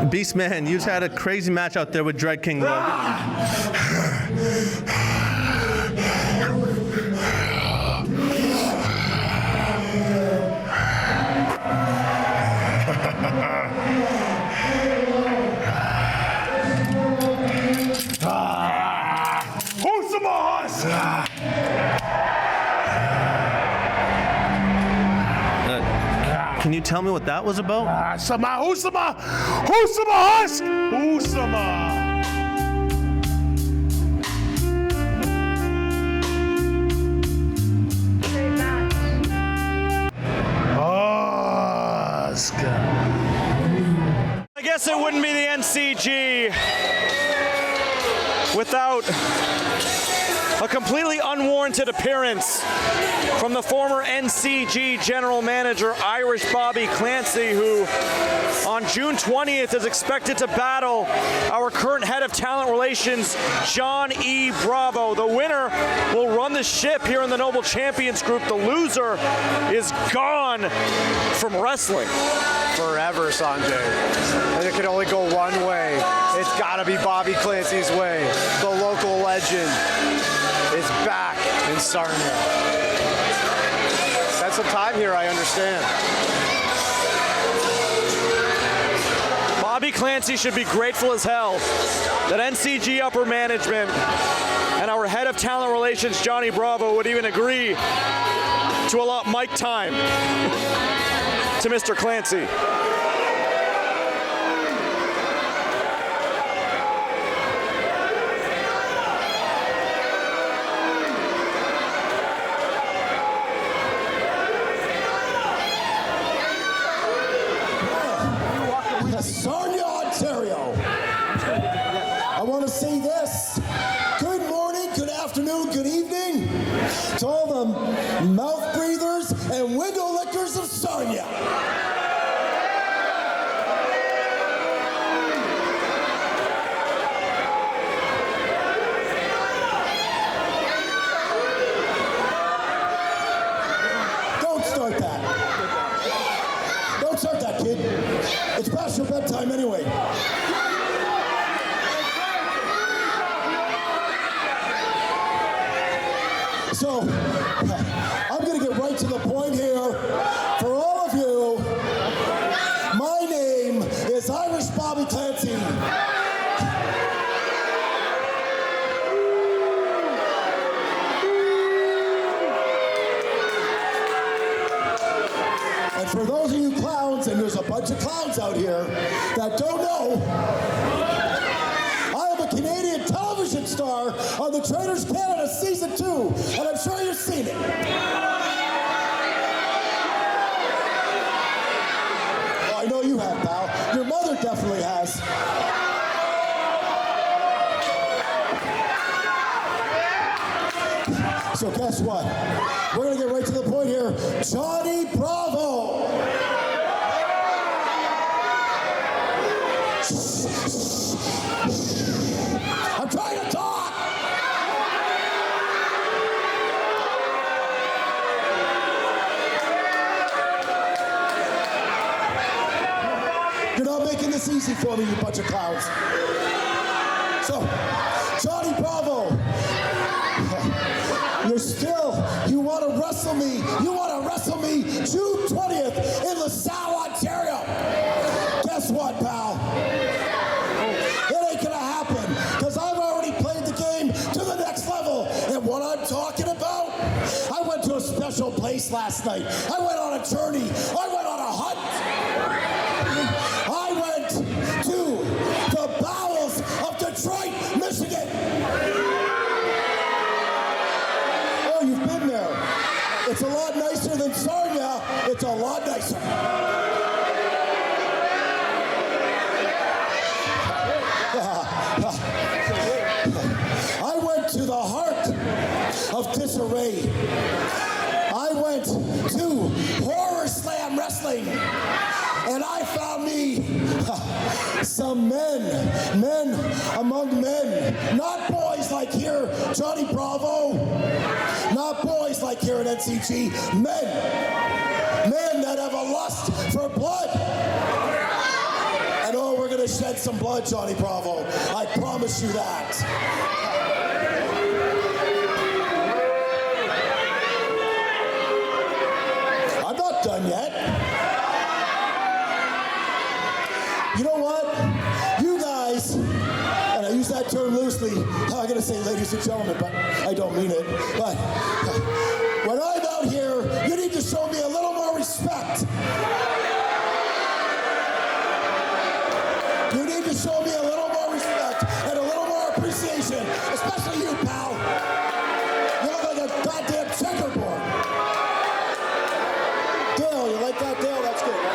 Beastman, you've had a crazy match out there with Dread King Logan. Can you tell me what that was about? guess it wouldn't be the NCG without a completely unwarranted appearance from the former NCG general manager, Irish Bobby Clancy, who on June 20th is expected to battle our current head of talent relations, John E. Bravo. The winner will run the ship here in the Noble Champions group. The loser is gone from wrestling. Forever, Sanjay. And it can only go one way. It's gotta be Bobby Clancy's way. The local legend is back in Sarnia. Spent some time here, I understand. Bobby Clancy should be grateful as hell that NCG upper management and our head of talent relations, Johnny Bravo, would even agree to allot mic time to Mr. Clancy. Sarnia, Ontario. I want to say this. Good morning, good afternoon, good evening to all the mouth breathers and window lickers of Sarnia. Don't start that. Don't start that, kid. It's past your bedtime anyway. So, I'm going to get right to the point here. For all of you, my name is Irish Bobby Clancy. And for those of you clowns, and there's a bunch of clowns out here that don't know, I am a Canadian television star on the Traitors Canada Season 2, and I'm sure you've seen it. Oh, I know you have, pal. Your mother definitely has. So guess what? We're going to get right to the point here. Johnny Bravo. I'm trying to talk. You're not making this easy for me, you bunch of clowns. So, Johnny Bravo. You want to wrestle me. You want to wrestle me June 20th in LaSalle, Ontario. Guess what, pal? It ain't going to happen because I've already played the game to the next level. And what I'm talking about, I went to a special place last night. I went on a journey. I went on a hunt. I went to the bowels of Detroit, Michigan. You've been there. It's a lot nicer than Sarnia. It's a lot nicer. I went to the heart of disarray. I went to Horror Slam Wrestling. And I found me some men among men, not boys like here, Johnny Bravo, not boys like here at NCG, men that have a lust for blood. And oh, we're gonna shed some blood, Johnny Bravo. I promise you that. I'm not done yet. You know what? You guys, and I use that term loosely, I'm going to say ladies and gentlemen, but I don't mean it. But when I'm out here, you need to show me a little more respect. You need to show me a little more respect and a little more appreciation, especially you, pal. You look like a goddamn checkerboard. Dale, you like that, Dale? That's good, right?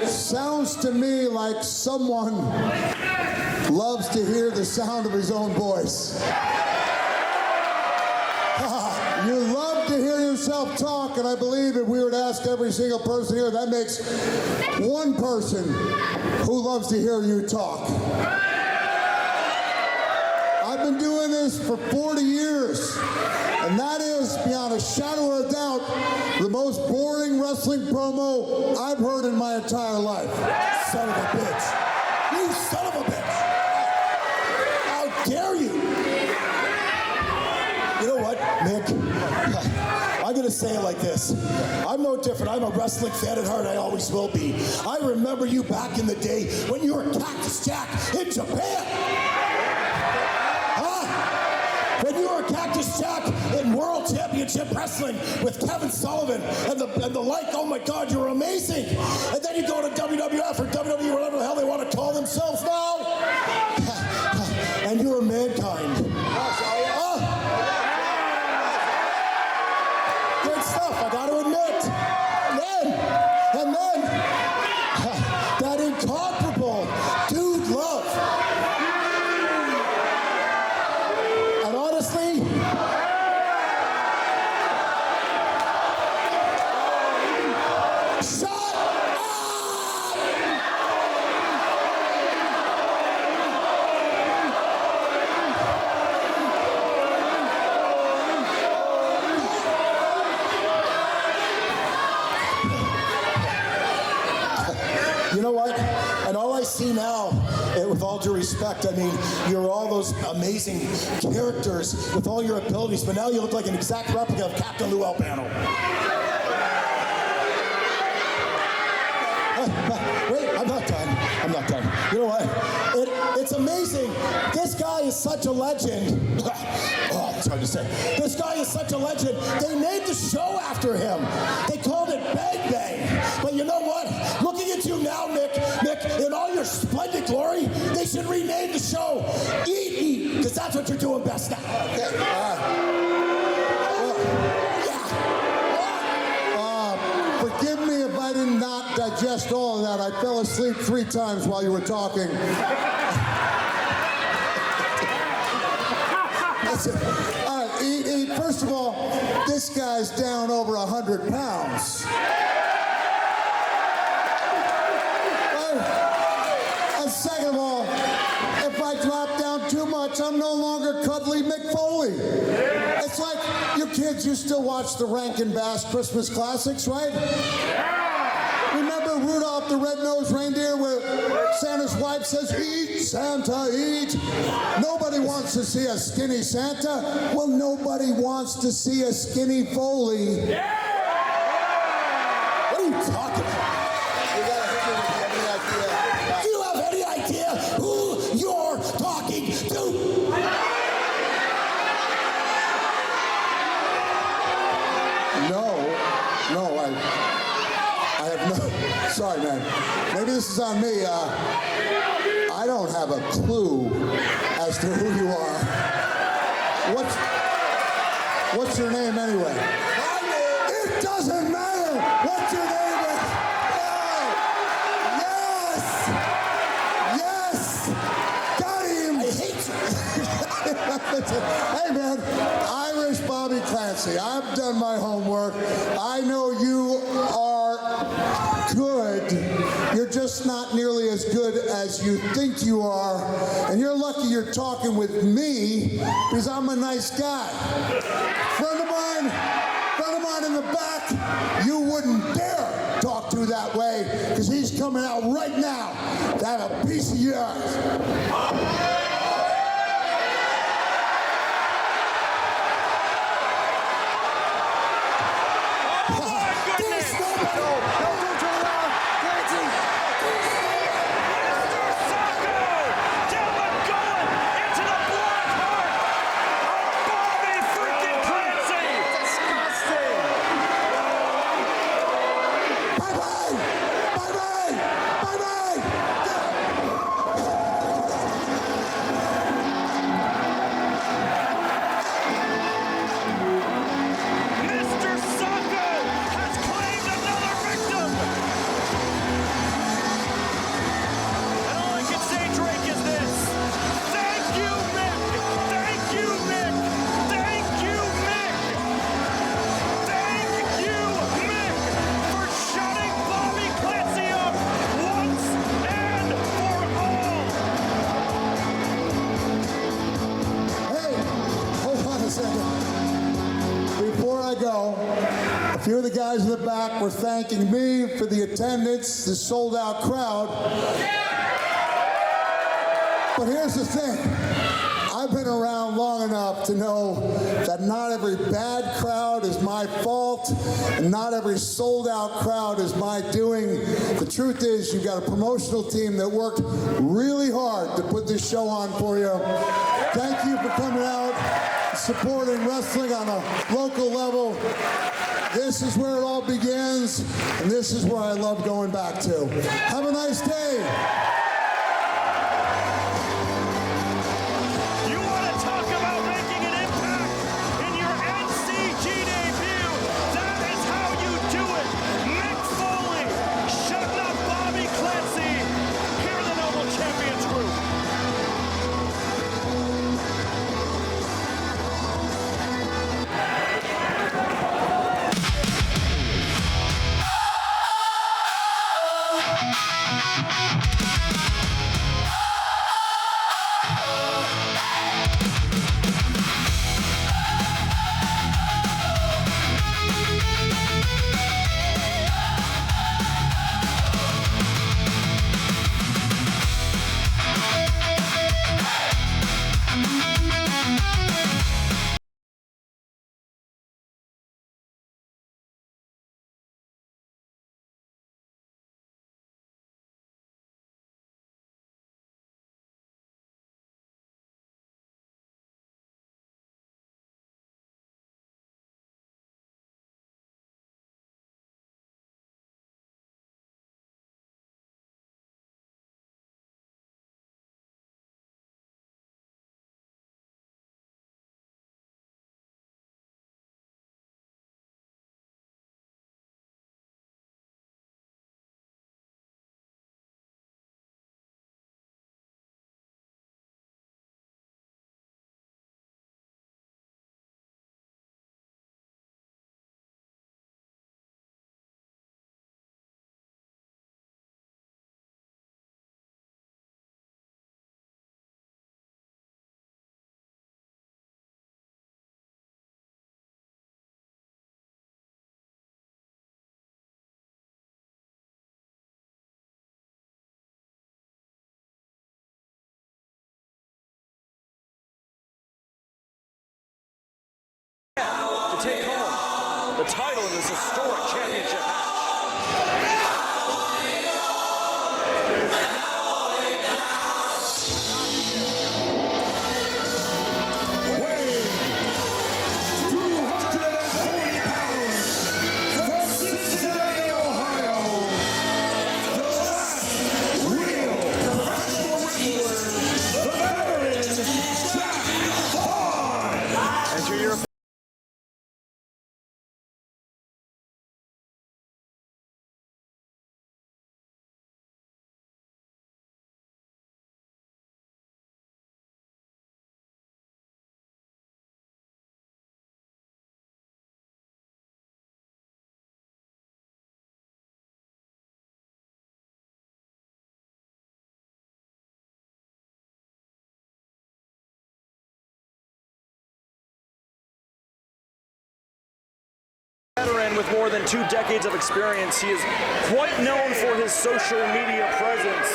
it sounds to me like someone loves to hear the sound of his own voice. You love to hear yourself talk, and I believe if we were to ask every single person here, that makes one person who loves to hear you talk. I've been doing this for 40 years, and that is, beyond a shadow of a doubt, the most boring wrestling promo I've heard in my entire life. Son of a bitch. You son of a bitch. How dare you? You know what, Mick? I'm going to say it like this. I'm no different. I'm a wrestling fan at heart. I always will be. I remember you back in the day when you were Cactus Jack in Japan. Huh? When you were Cactus Jack in World Championship Wrestling with Kevin Sullivan and the like. Oh my God, you were amazing. And then you go to WWF or WWE, whatever the hell they want to call themselves now. And you were Mankind. Good stuff, I got to admit. And then, that incomparable Dude Love. And honestly, shut up! You know what? And all I see now, with all due respect, I mean, you're all those amazing characters with all your abilities, but now you look like an exact replica of Captain Lou Albano. Wait, I'm not done. I'm not done. You know what? It's amazing. This guy is such a legend. Oh, it's hard to say. This guy is such a legend. They named the show after him. They called it Bang Bang. But you know what? Looking at you now, Mick, in all your splendid glory, they should rename the show Eat, because that's what you're doing best now. Forgive me if I did not digest all of that. I fell asleep 3 times while you were talking. Listen, all right, Eat. First of all, this guy's down over 100 pounds. And second of all, if I drop down too much, I'm no longer cuddly Mick Foley. It's like you kids used to watch the Rankin Bass Christmas classics, right? Remember Rudolph the Red-Nosed Reindeer where Santa's wife says, "Eat, Santa, eat"? Nobody wants to see a skinny Santa. Well, nobody wants to see a skinny Foley. What are you talking about? Do you have any idea who you're talking to? No, I have no, sorry man, maybe this is on me, I don't have a clue as to who you are. What's your name anyway? It doesn't matter what your name is. Yes, got him. I hate you. Hey man, Irish Bobby Clancy, I've done my homework. I know you are good. You're just not nearly as good as you think you are. And you're lucky you're talking with me because I'm a nice guy. Friend of mine in the back, you wouldn't dare talk to that way because he's coming out right now to have a piece of yours. few of the guys in the back were thanking me for the attendance, the sold-out crowd. But here's the thing. I've been around long enough to know that not every bad crowd is my fault, and not every sold-out crowd is my doing. The truth is, you've got a promotional team that worked really hard to put this show on for you. Thank you for coming out, supporting wrestling on a local level. This is where it all begins, and this is where I love going back to. Have a nice day. To take home the title of this historic championship match. Weighing 240 pounds from Cincinnati, Ohio, the last real professional wrestler, the veteran, Vaughn. Enter your Veteran with more than 2 decades of experience, he is quite known for his social media presence.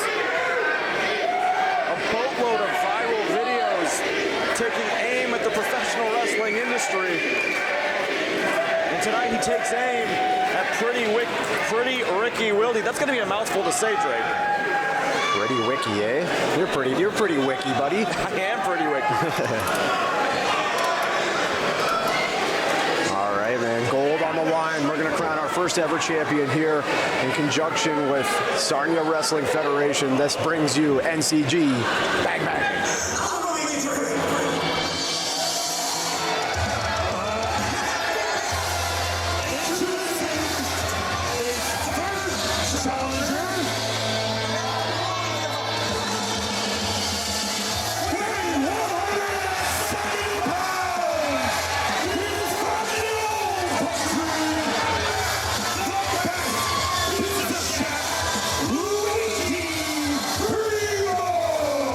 A boatload of viral videos taking aim at the professional wrestling industry. And tonight he takes aim at Pretty Ricky Wildy. That's going to be a mouthful to say, Drake. Pretty wiki, eh? You're pretty wiki, buddy. I am pretty wiki. All right, man. Gold on the line. We're going to crown our first ever champion here in conjunction with Sarnia Wrestling Federation. This brings you NCG Bang Bang.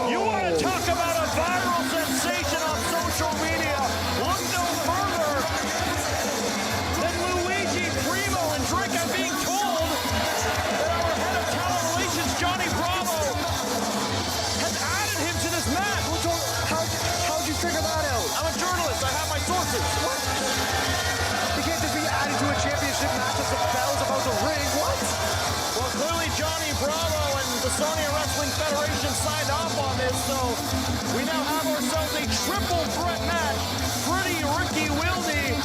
You want to talk about sources. What? You can't just be adding to a championship match as the bell's about to ring. What? Well, clearly Johnny Bravo and the Sarnia Wrestling Federation signed off on this, so we now have ourselves a triple threat match. Pretty Ricky Wildy,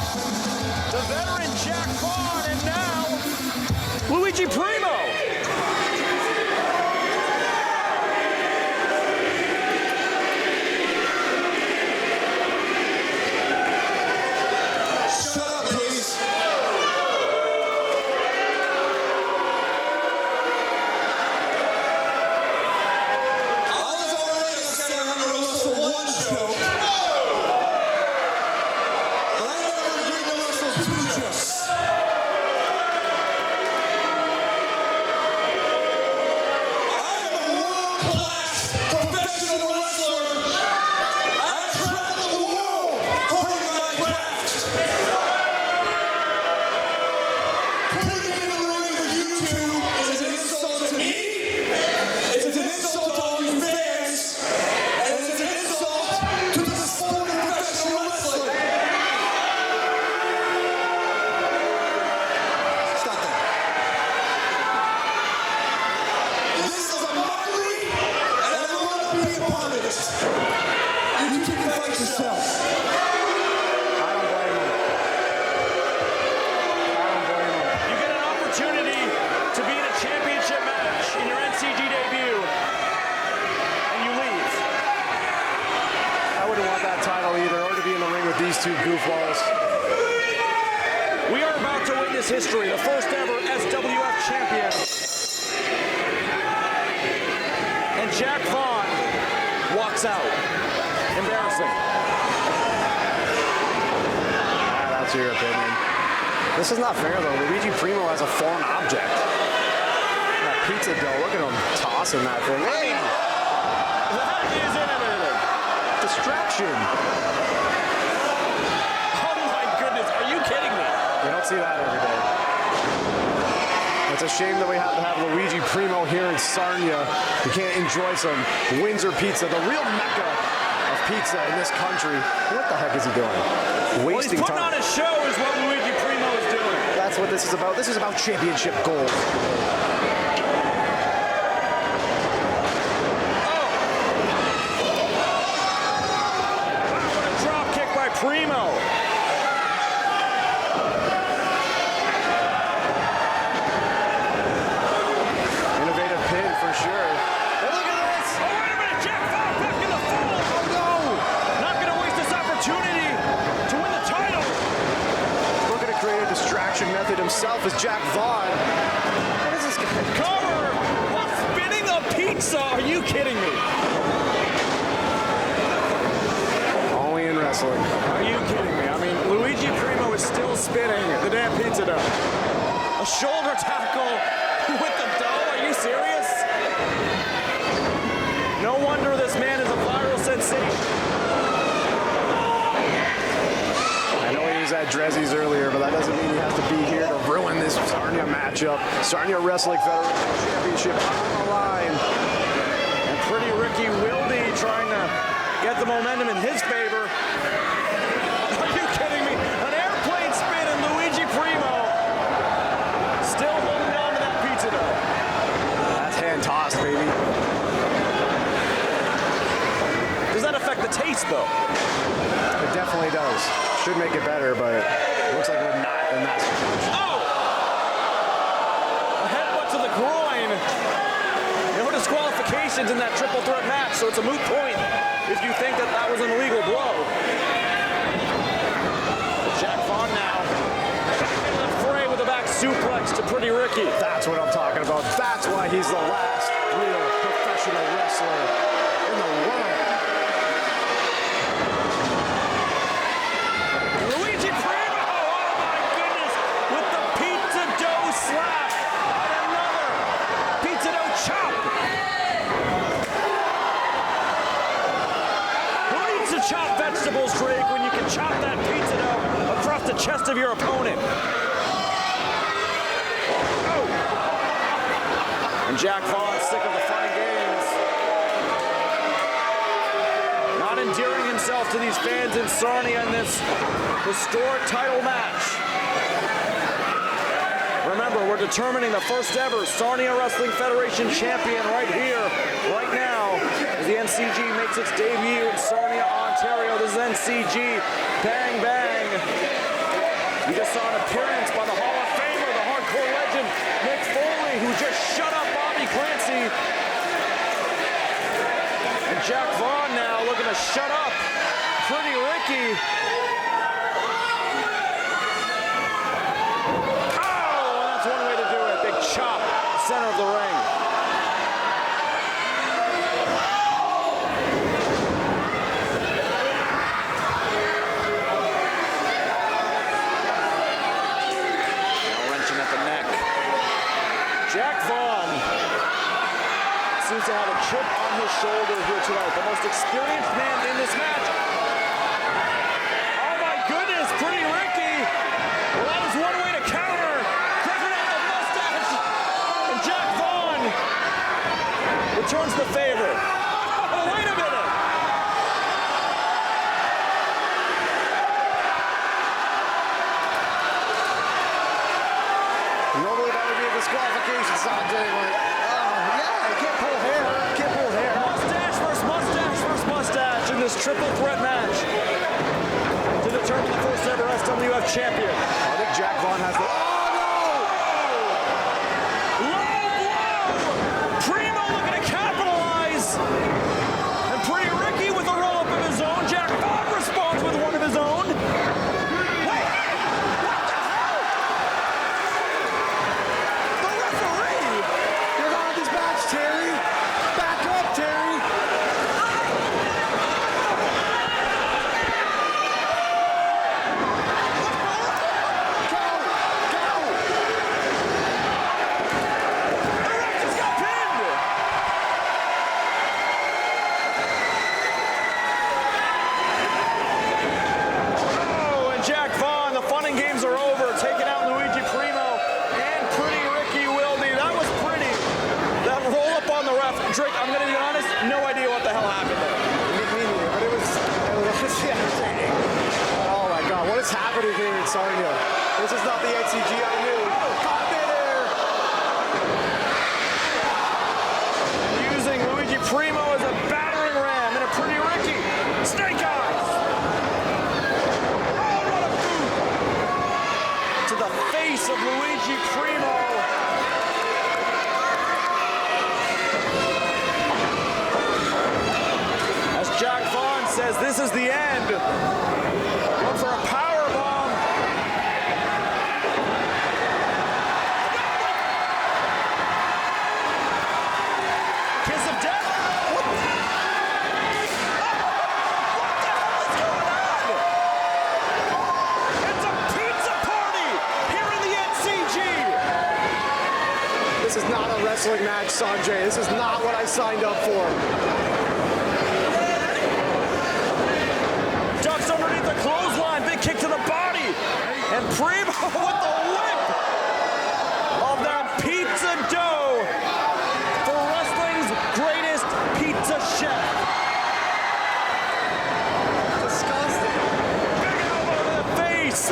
the veteran Jack Vaughn, and now Luigi Primo. Two goofballs. We are about to witness history, the first ever SWF champion. And Jack Vaughn walks out. Embarrassing. That's your opinion. This is not fair though. Luigi Primo has a foreign object. That pizza dough, look at him tossing that thing. Hey! That is innovative. Distraction. See that every day. It's a shame that we have to have Luigi Primo here in Sarnia. We can't enjoy some Windsor pizza, the real mecca of pizza in this country. What the heck is he doing? Wasting he's putting time. On a show is what Luigi Primo is doing. That's what this is about. This is about championship gold. What a drop kick by Primo. Method himself is Jack Vaughn. What is this guy? Cover while spinning a pizza. Are you kidding me? Only in wrestling. Are you kidding me? I mean, Luigi Primo is still spinning the damn pizza dough. A shoulder tackle with the dough. Are you serious? No wonder this man is a viral sensation. At Dressy's earlier, but that doesn't mean you have to be here to ruin this Sarnia matchup. Sarnia Wrestling Federation Championship on the line. And Pretty Ricky Wildy trying to get the momentum in his favor. Are you kidding me? An airplane spin and Luigi Primo still holding on to that pizza dough. That's hand tossed, baby. Does that affect the taste, though? It definitely does. Should make it better, but it looks like we're not in that situation. Oh! A headbutt to the groin. No disqualifications in that triple threat match, so it's a moot point if you think that that was an illegal blow. Jack Vaughn now in the fray with a back suplex to Pretty Ricky. That's what I'm talking about. That's why he's the last real professional wrestler in the world. Chop vegetables, Drake, when you can chop that pizza dough across the chest of your opponent. Oh! And Jack Vaughn, sick of the fun games, not endearing himself himself to these fans in Sarnia in this historic title match. Remember, we're determining the first ever Sarnia Wrestling Federation champion right here, right now, as the NCG makes its debut in Sarnia, Ontario. This is NCG Bang Bang. We just saw an appearance by the Hall of Famer, the hardcore legend, Mick Foley, who just shut up Bobby Clancy. And Jack Vaughn now looking to shut up Pretty Ricky. Chop, center of the ring. Now wrenching at the neck. Jack Vaughn seems to have a chip on his shoulder here tonight. The most experienced man in this match. Oh my goodness, Pretty Ricky. Well, that is one way to counter. Returns the favor. Oh, wait a minute. Normally that would be a disqualification, Sanjay. Like, yeah, you can't pull hair. You can't pull hair. Mustache versus mustache versus mustache in this triple threat match to determine the first ever SWF champion. I think Jack Vaughn has the... Primo looking to capitalize. And Pretty Ricky with a roll-up of his own. Jack Vaughn responds with one of his own. Wait, what the hell? The referee! You're out of this match, Terry. Back up, Terry. Games are over, taking out Luigi, Primo, and Pretty Ricky Wildy. That was pretty. That roll up on the ref. Drake, I'm gonna be honest, no idea what the hell happened there. Me neither, but it was honestly entertaining. Oh my God, what is happening here in Sarnia? This is not the NCG I knew. Caught midair. Using Luigi Primo as a battering ram and a Pretty Ricky. Snake eyes. The face of Luigi Primo. As Jack Vaughn says, this is the end. Going for a power bomb. Kiss of death. What the hell is going on? It's a pizza party here in the NCG. This is not a wrestling match, Sanjay. This is not what I signed up for. Ducks underneath the clothesline, big kick to the body, and Primo with the whip of that pizza dough for wrestling's greatest pizza chef. Disgusting. Big elbow to the face.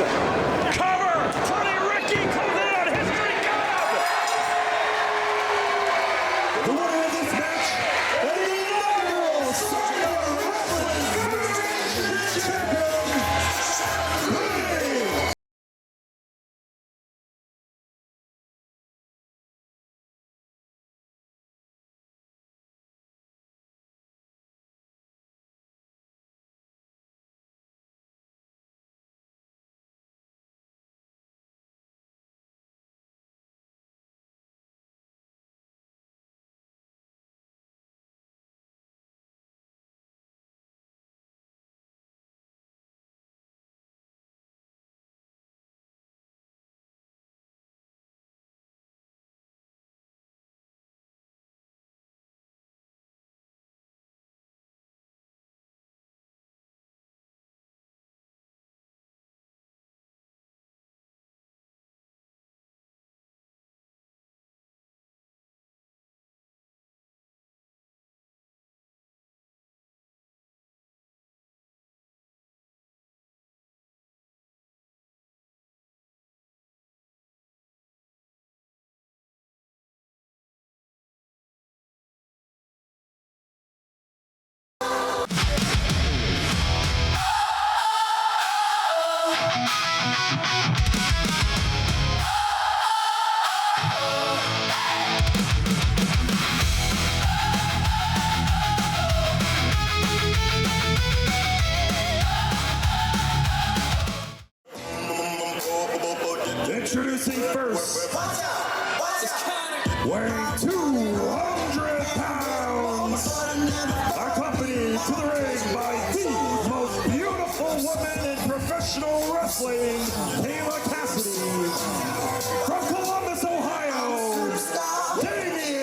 Introducing first, weighing 200 pounds, accompanied to the ring by the most beautiful woman in professional wrestling, Cassidy. From Columbus, Ohio, Damian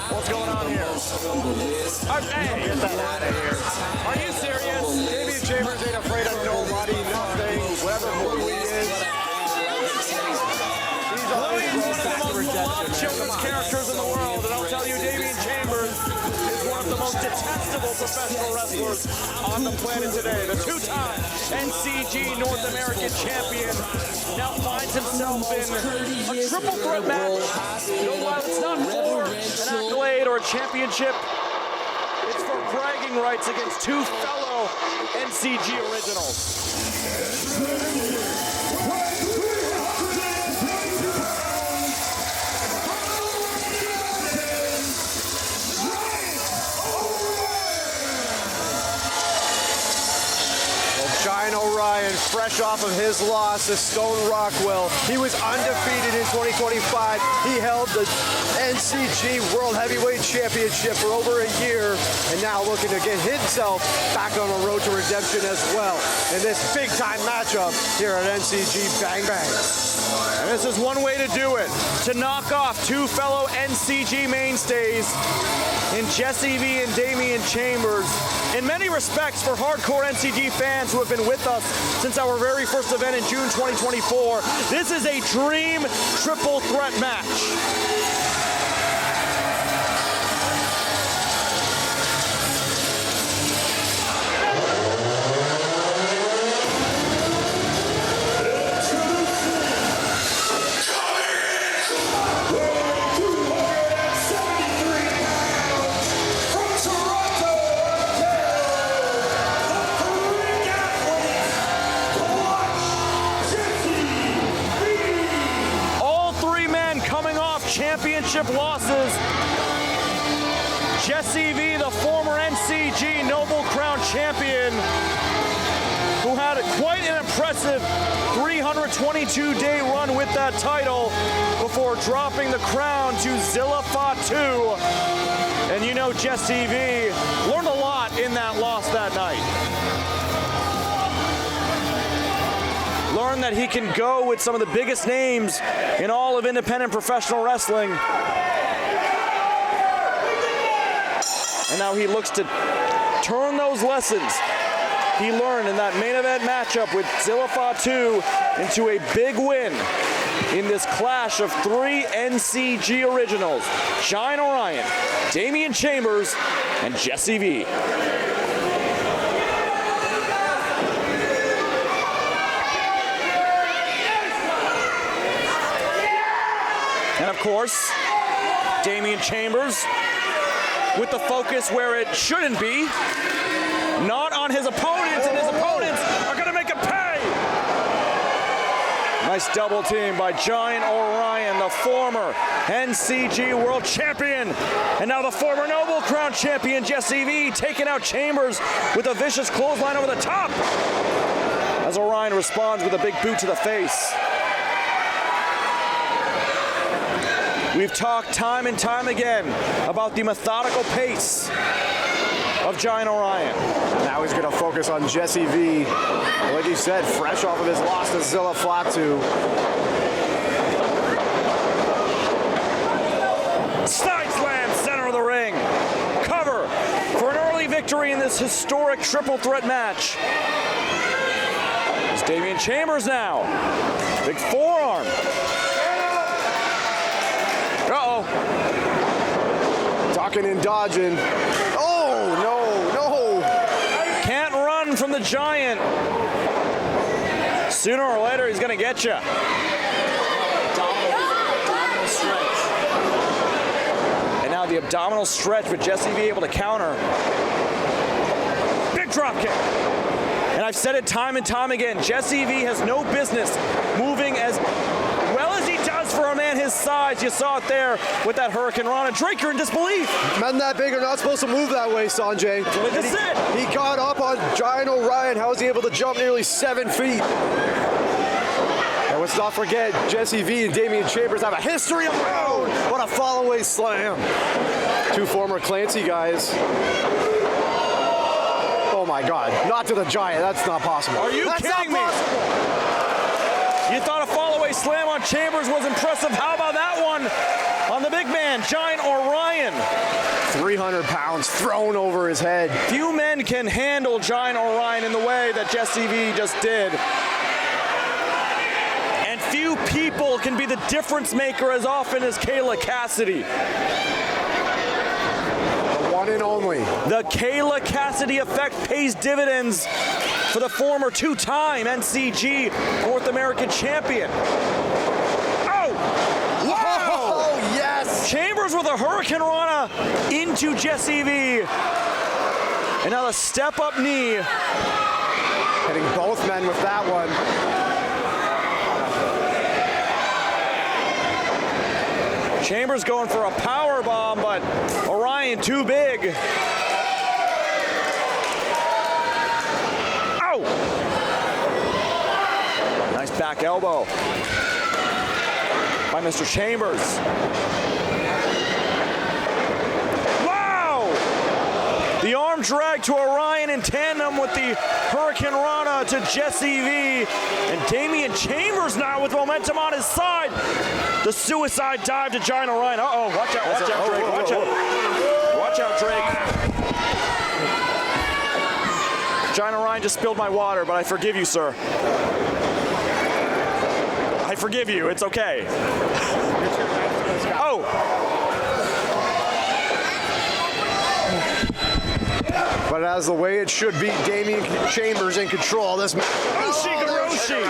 What's going on here? Hey, get that out of here. Are you serious? Damian Chambers ain't afraid of nobody, nothing, whatever who he is. He's always One of the most beloved children's characters in the world, and I'll tell you, Damian Chambers is one of the most detestable professional wrestlers on the planet today. The two-time NCG North American champion now finds himself in a triple threat match. While it's not for an accolade or a championship, it's for bragging rights against two fellow NCG originals. Giant Orion, fresh off of his loss to Stone Rockwell. He was undefeated in 2025. He held the NCG World Heavyweight Championship for over a year, and now looking to get himself back on the road to redemption as well in this big-time matchup here at NCG Bang Bang. And this is one way to do it, to knock off two fellow NCG mainstays in Jessie V and Damian Chambers. In many respects, for hardcore NCG fans who have been with us since our very first event in June 2024, this is a dream triple threat match. Championship losses. Jessie V, the former NCG Noble Crown champion, who had quite an impressive 322-day run with that title before dropping the crown to Zilla Fatu. And you know Jessie V learned a lot in that loss that night. Learned that he can go with some of the biggest names in all of independent professional wrestling. And now he looks to turn those lessons he learned in that main event matchup with Zilla Fatu into a big win in this clash of three NCG originals: Giant Orion, Damian Chambers, and Jessie V. And of course, Damian Chambers with the focus where it shouldn't be, not on his opponents, and his opponents are gonna make him pay. Nice double team by Giant Orion, the former NCG World Champion, and now the former Noble Crown Champion, Jessie V, taking out Chambers with a vicious clothesline over the top, as Orion responds with a big boot to the face. We've talked time and time again about the methodical pace of Giant Orion. Now he's going to focus on Jessie V. Like he said, fresh off of his loss to Zilla Fatu. Side slam, center of the ring. Cover for an early victory in this historic triple threat match. It's Damian Chambers now. Big forearm. Uh-oh. Ducking and dodging. Oh, no. Can't run from the Giant. Sooner or later, he's going to get you. abdominal stretch, but Jessie V able to counter. Big drop kick. And I've said it time and time again, Jessie V has no business moving as well as he does for a man his size. You saw it there with that Hurricane Rana. Drake, you're in disbelief. Men that big are not supposed to move that way, Sanjay. That's it. He got up on Giant Orion. How was he able to jump nearly 7 feet? And let's not forget, Jessie V and Damian Chambers have a history of their own. What a fall-away slam. Two former Clancy guys. Oh my God, not to the Giant, that's not possible. Are you kidding me? You thought a fall-away slam on Chambers was impressive. How about that one on the big man, Giant Orion? 300 pounds thrown over his head. Few men can handle Giant Orion in the way that Jessie V just did. And few people can be the difference maker as often as Kayla Cassidy. One and only. The Kayla Cassidy effect pays dividends for the former two-time NCG North American champion. Oh! Wow! Oh, yes! Chambers with a Hurricane Rana into Jessie V. And now the step-up knee. Hitting both men with that one. Chambers going for a power bomb, but Orion too big. Ow! Nice back elbow by Mr. Chambers. Wow! The arm drag to Orion in tandem with the Hurricane Rana to Jessie V. And Damian Chambers now with momentum on his side. The suicide dive to Giant Orion. Uh-oh, watch out, Drake, watch out. Watch out, Drake. Giant Orion just spilled my water, but I forgive you, sir. I forgive you, it's okay. Oh! But as the way it should be, Damian Chambers in control. This Oshikaroshi!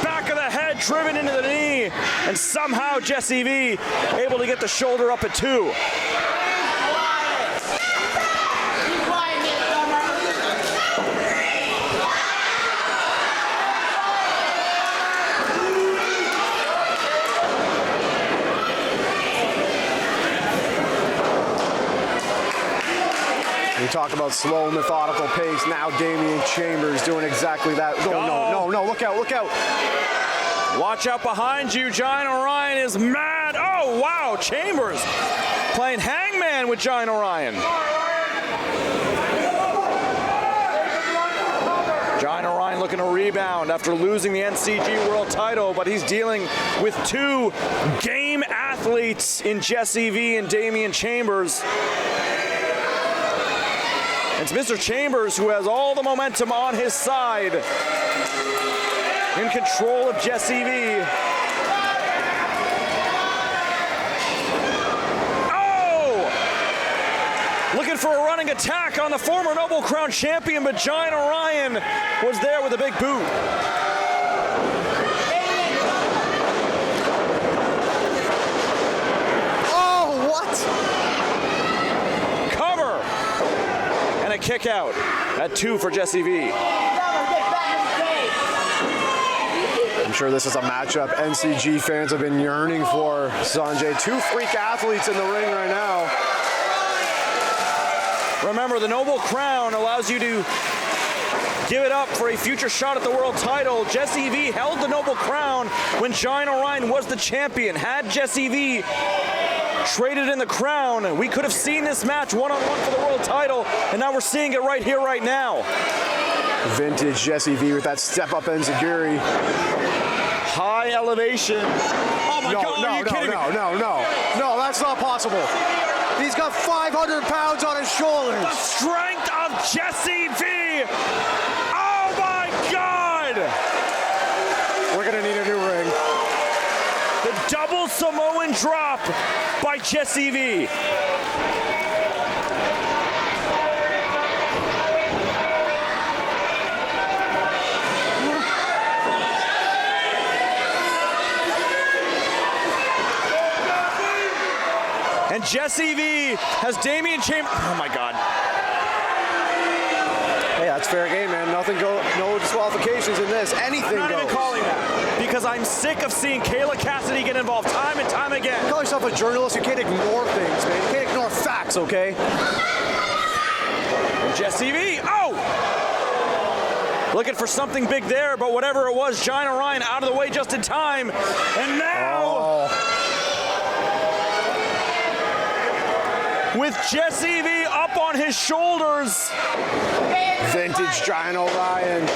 Back of the head, driven into the knee, and somehow Jessie V able to get the shoulder up at 2. We talk about slow, methodical pace. Now Damian Chambers doing exactly that. No, look out, look out. Watch out behind you. Giant Orion is mad. Oh, wow, Chambers playing hangman with Giant Orion. Giant Orion looking to rebound after losing the NCG World title, but he's dealing with two game athletes in Jessie V and Damian Chambers. It's Mr. Chambers who has all the momentum on his side, in control of Jessie V. Oh! Looking for a running attack on the former Noble Crown champion, but Giant Orion was there with a big boot. Oh, what? Cover! And a kick out at 2 for Jessie V. I'm sure this is a matchup NCG fans have been yearning for, Sanjay. Two freak athletes in the ring right now. Remember, the Noble Crown allows you to give it up for a future shot at the world title. Jessie V held the Noble Crown when Giant Orion was the champion. Had Jessie V traded in the crown, we could have seen this match one-on-one for the world title, and now we're seeing it right here, right now. Vintage Jessie V with that step-up enziguri. High elevation. Oh my God, are you kidding me? No, that's not possible. He's got 500 pounds on his shoulders. The strength of Jessie V. Oh my God. We're gonna need a new ring. The double Samoan drop by Jessie V. And And Jessie V has Damian Chambers. Oh my God. Hey, that's fair game, man. No disqualifications in this. Anything goes. I'm not even calling that because I'm sick of seeing Kayla Cassidy get involved time and time again. You call yourself a journalist, you can't ignore things, man. You can't ignore facts, okay? And Jessie V, looking for something big there, but whatever it was, Giant Orion out of the way just in time. And now, with Jessie V up on his shoulders. Vintage Giant Orion.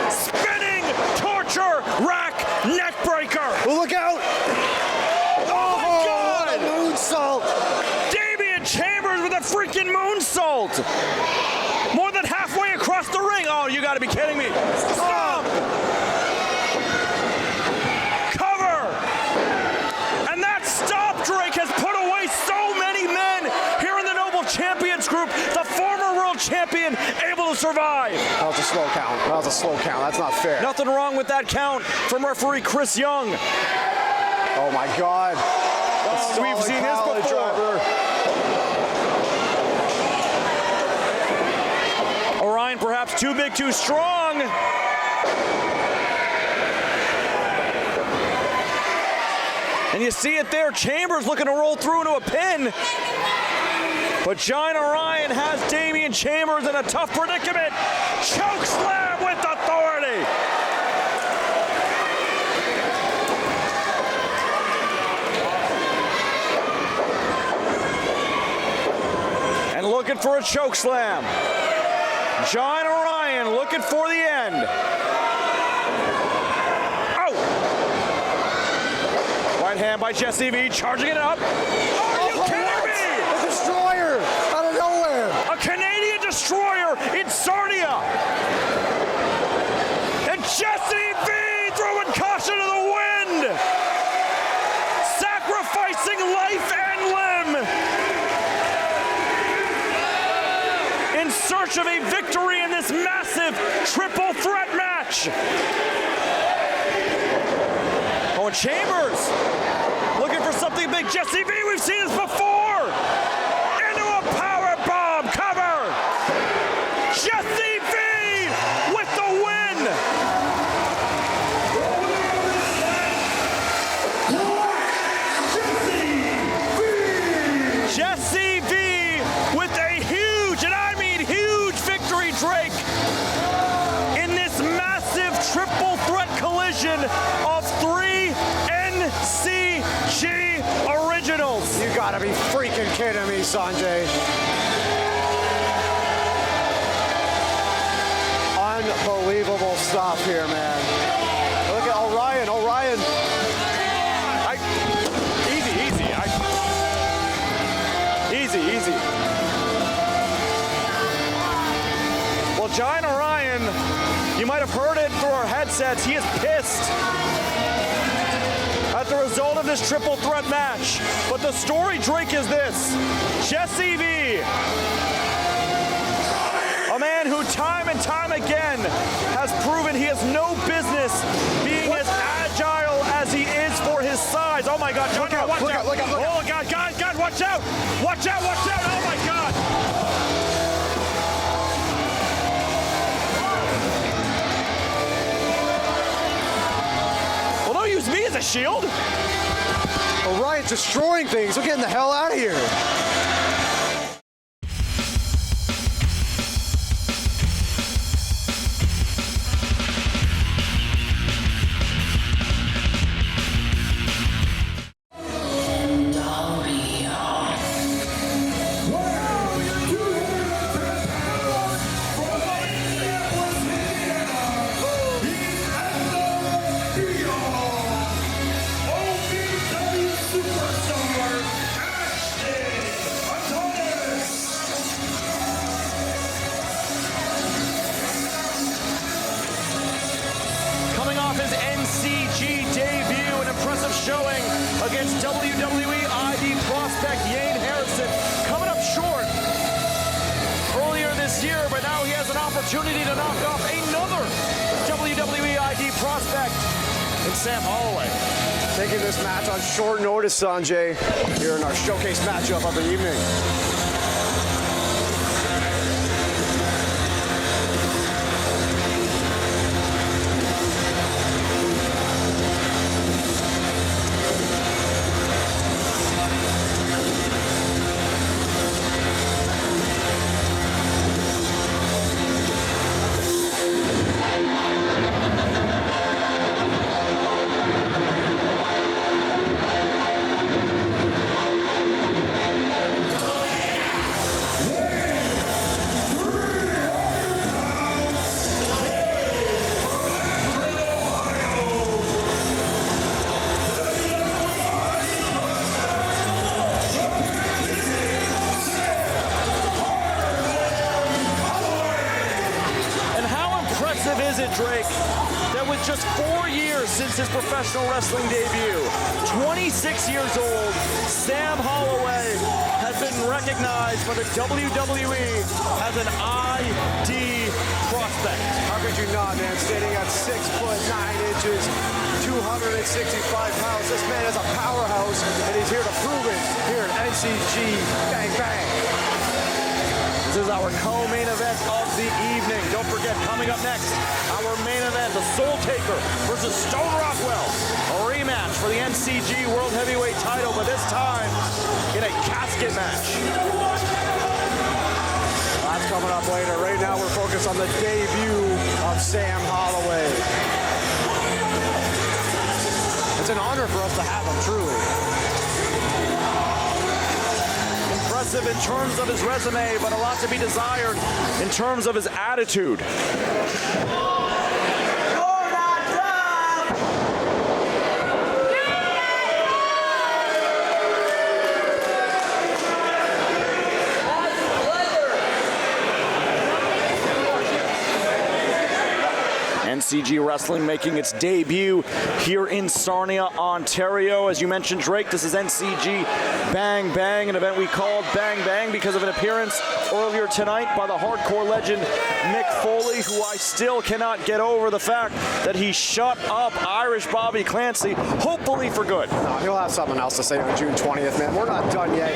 Spinning torture rack neck breaker. Oh, look out. Oh my God. Moonsault. Damian Chambers with a freaking moonsault. More than halfway across the ring. Oh, you gotta be kidding me. Stop. Cover. And that stop, Drake, has put away so many men here in the Noble Champions group. The former world champion able to survive. That was a slow count. That was a slow count. That's not fair. Nothing wrong with that count from referee Chris Young. Oh my God. We've seen this before. Orion perhaps too big, too strong. And you see it there, Chambers looking to roll through into a pin. But Giant Orion has Damian Chambers in a tough predicament. Choke slam with authority. And looking for a choke slam. Giant Orion looking for the end. Right hand by Jessie V, charging it up. Are you kidding me? A destroyer out of nowhere. A Canadian destroyer in Sarnia. And Jessie V throwing caution to the wind. Sacrificing life and limb. In search of a victory in this massive triple threat match. Oh, and Chambers looking for something big. Jessie V, we've seen this before. Into a power bomb cover. Jessie V with the win. Jessie V with a huge, and I mean huge victory, Drake, in this massive triple threat collision of 3 NCG originals. You gotta be freaking kidding me, Sanjay. Unbelievable stuff here, man. Look at Orion. Easy. Well, Giant Orion, you might have heard it through our headsets. He is pissed at the result of this triple threat match. But the story, Drake, is this. Jessie V, a man who time and time again has proven he has no business being as agile as he is for his size. Oh my God, John, watch out. Oh God, watch out. Watch out. Oh my God. Well, don't use me as a shield. Orion's destroying things. We're getting the hell out of here. NCG debut, an impressive showing against WWE ID prospect Yane Harrison. Coming up short earlier this year, but now he has an opportunity to knock off another WWE ID prospect in Sam Holloway. Taking this match on short notice, Sanjay, here in our showcase matchup of the evening. Drake, that with just 4 years since his professional wrestling debut, 26 years old, Sam Holloway has been recognized by the WWE as an ID prospect. How could you not, man? Standing at 6'9" 265 pounds. This man is a powerhouse, and he's here to prove it here at NCG Bang Bang. This is our co-main event of the evening. Don't forget, coming up next, our main event, the Soultaker versus Stone Rockwell. A rematch for the NCG World Heavyweight title, but this time in a casket match. That's coming up later. Right now, we're focused on the debut of Sam Holloway. It's an honor for us to have him, truly. Impressive in terms of his resume, but a lot to be desired in terms of his attitude. NCG Wrestling making its debut here in Sarnia, Ontario. As you mentioned, Drake, this is NCG Bang Bang, an event we called Bang Bang because of an appearance earlier tonight by the hardcore legend Mick Foley, who I still cannot get over the fact that he shut up Irish Bobby Clancy, hopefully for good. No, he'll have something else to say on June 20th, man. We're not done yet.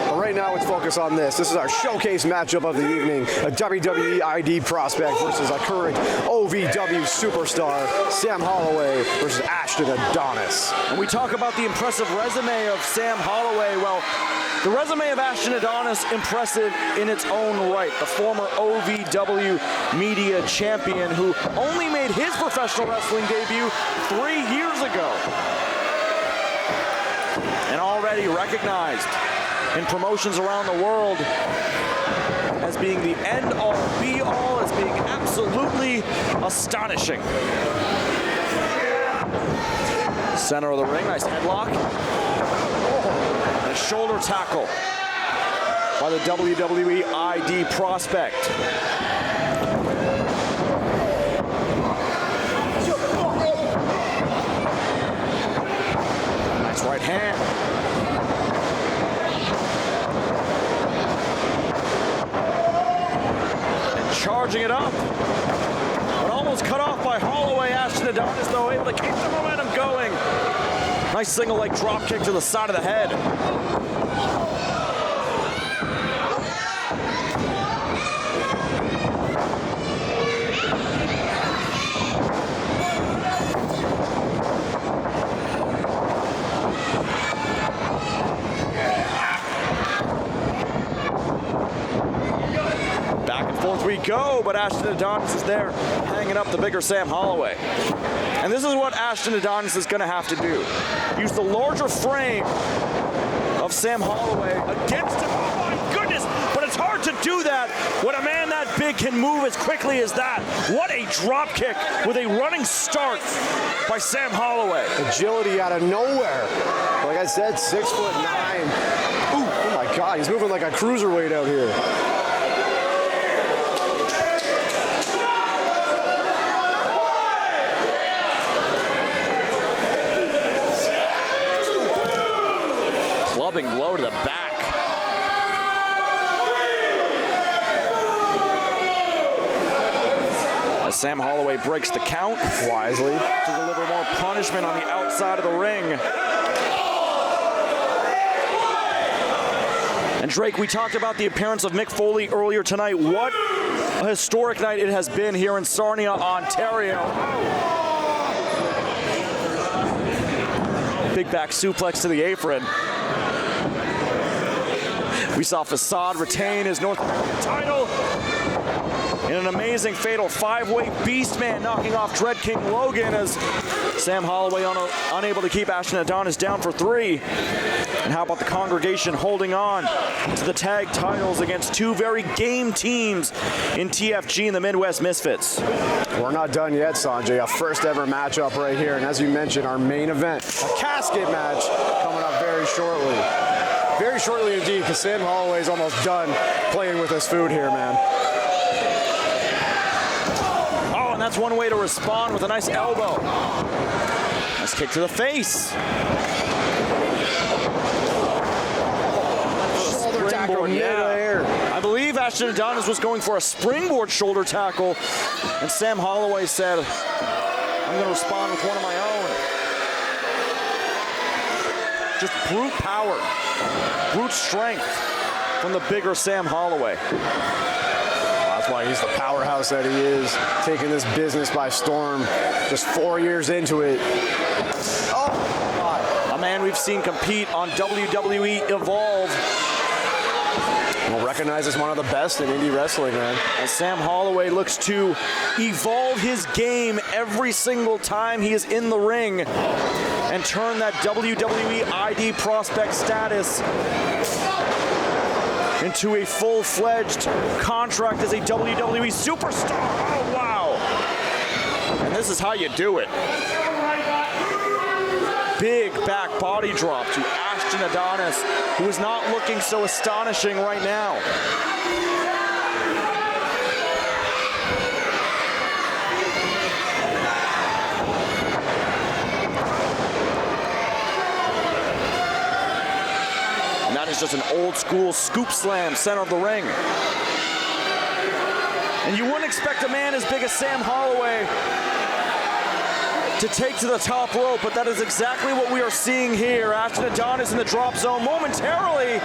But right now, let's focus on this. This is our showcase matchup of the evening. A WWE ID prospect versus a current OVW superstar, Sam Holloway versus Ashton Adonis. And we talk about the impressive resume of Sam Holloway. Well, the resume of Ashton Adonis, impressive in its own right. The former OVW media champion who only made his professional wrestling debut 3 years ago. And already recognized in promotions around the world as being the end-all, be-all, as being absolutely astonishing. Center of the ring, nice headlock. And a shoulder tackle by the WWE ID prospect. Nice right hand. Charging it up, but almost cut off by Holloway. Ashton Adonis, though, able to keep the momentum going. Nice single leg drop kick to the side of the head. We go, but Ashton Adonis is there hanging up the bigger Sam Holloway. And this is what Ashton Adonis is going to have to do. Use the larger frame of Sam Holloway against him. Oh my goodness, but it's hard to do that when a man that big can move as quickly as that. What a drop kick with a running start by Sam Holloway. Agility out of nowhere. Like I said, 6'9". Ooh, oh my God, he's moving like a cruiserweight out here. Clubbing blow to the back. As As Sam Holloway breaks the count wisely to deliver more punishment on the outside of the ring. And Drake, we talked about the appearance of Mick Foley earlier tonight. What a historic night it has been here in Sarnia, Ontario. Big back suplex to the apron. We saw Facade retain his North American title in an amazing fatal five-way Beastman knocking off Dread King Logan as Sam Holloway unable to keep Ashton Adonis down for 3. And how about the congregation holding on to the tag titles against two very game teams in TFG and the Midwest Misfits? We're not done yet, Sanjay. A first ever matchup right here. And as you mentioned, our main event, a casket match coming up very shortly. Very shortly indeed, because Sam Holloway is almost done playing with his food here, man. Oh, and that's one way to respond with a nice elbow. Nice kick to the face. Shoulder tackle midair. I believe Ashton Adonis was going for a springboard shoulder tackle, and Sam Holloway said, I'm going to respond with one of my own. Just brute power, brute strength from the bigger Sam Holloway. That's why he's the powerhouse that he is, taking this business by storm, just 4 years into it. Oh, a man we've seen compete on WWE Evolve. We'll recognize as one of the best in indie wrestling, man. As Sam Holloway looks to evolve his game every single time he is in the ring and turn that WWE ID prospect status into a full-fledged contract as a WWE superstar. Oh, wow. And this is how you do it. Big back body drop to Ashton Adonis, who is not looking so astonishing right now. And that is just an old school scoop slam center of the ring. And you wouldn't expect a man as big as Sam Holloway to take to the top rope, but that is exactly what we are seeing here. Ashton Adonis in the drop zone momentarily,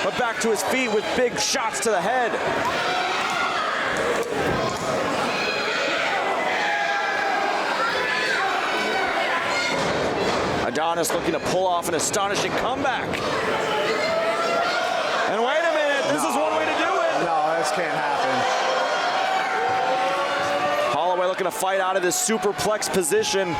but back to his feet with big shots to the head. Adonis looking to pull off an astonishing comeback. And wait a minute, this is one way to do it. No, this can't happen. Holloway looking to fight out of this superplex position.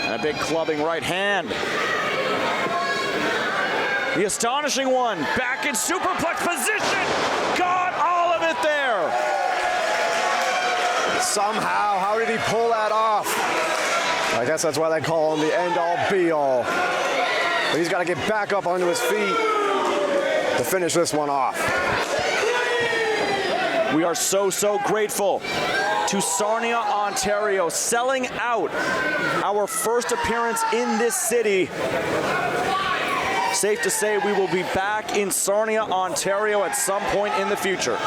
And a big clubbing right hand. The astonishing one, back in superplex position. Got all of it there. Somehow, how did he pull that off? I guess that's why they call him the end-all, be-all. But he's got to get back up onto his feet to finish this one off. We are so grateful to Sarnia, Ontario, selling out our first appearance in this city. Safe to say we will be back in Sarnia, Ontario at some point in the future.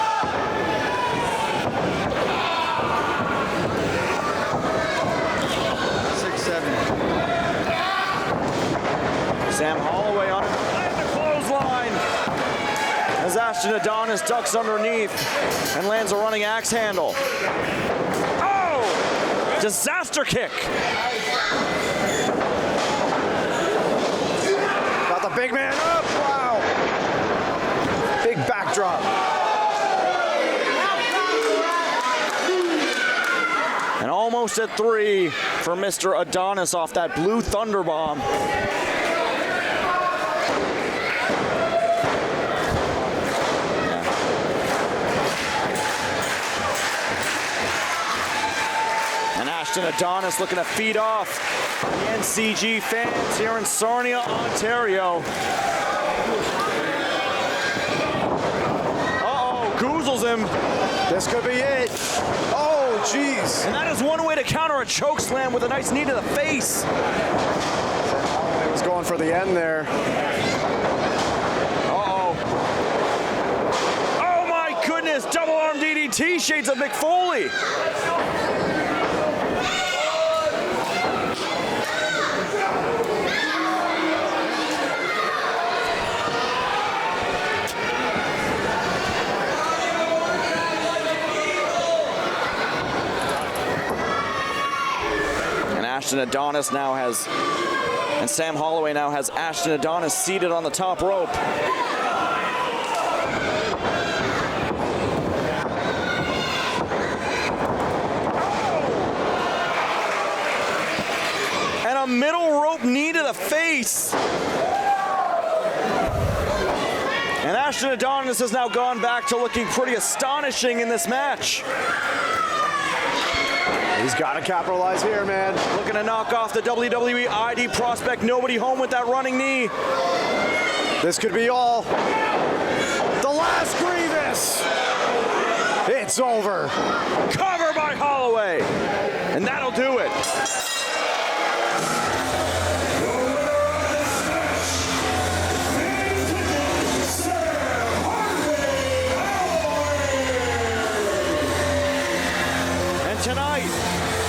Sam Holloway on the clothesline as Ashton Adonis ducks underneath and lands a running axe handle. Oh! Disaster kick. Got the big man up. Wow. Big backdrop. And almost at 3 for Mr. Adonis off that blue thunder bomb. And Adonis looking to feed off the NCG fans here in Sarnia, Ontario. Uh-oh, goozles him. This could be it. Oh, jeez. And that is one way to counter a choke slam with a nice knee to the face. He was going for the end there. TNT shades of Mick Foley. And Ashton Adonis now has, and Sam Holloway now has Ashton Adonis seated on the top rope. And a middle rope knee to the face. And Ashton Adonis has now gone back to looking pretty astonishing in this match. He's got to capitalize here, man. Looking to knock off the WWE ID prospect. Nobody home with that running knee. This could be all. The last Grievous. It's over. Cover by Holloway. And that'll do it. And tonight,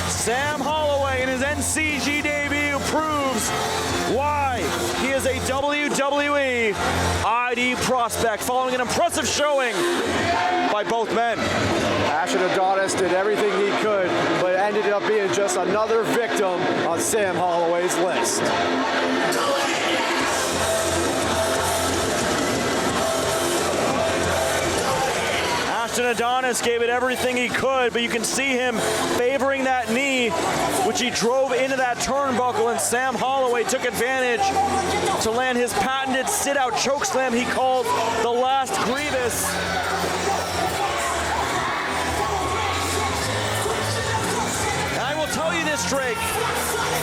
Sam Holloway in his NCG debut proves why he is a WWE ID prospect following an impressive showing by both men. Ashton Adonis did everything he could, but ended up being just another victim on Sam Holloway's list. Ashton Adonis gave it everything he could, but you can see him favoring that knee, which he drove into that turnbuckle, and Sam Holloway took advantage to land his patented sit-out chokeslam he called the last Grievous. And I will tell you this, Drake,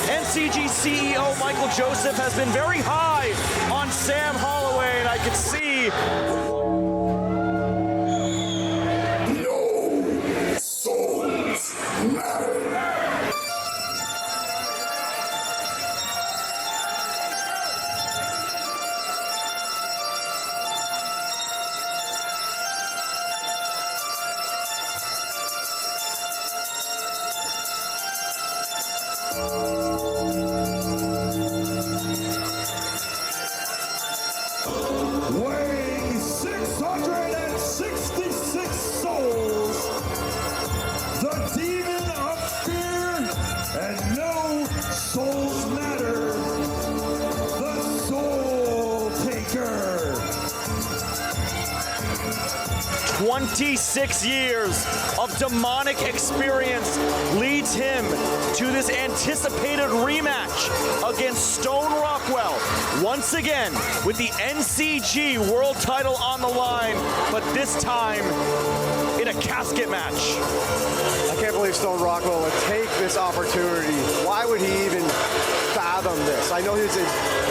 NCG CEO Michael Joseph has been very high on Sam Holloway, and I can see weighing 666 souls, the demon of fear and no souls matter, the Soultaker. 26 years of demonic experience leads him to this anticipated rematch against Stone Rockwell, once again with the NCG World title on the line, but this time in a casket match. I can't believe Stone Rockwell would take this opportunity. Why would he even fathom this? I know he's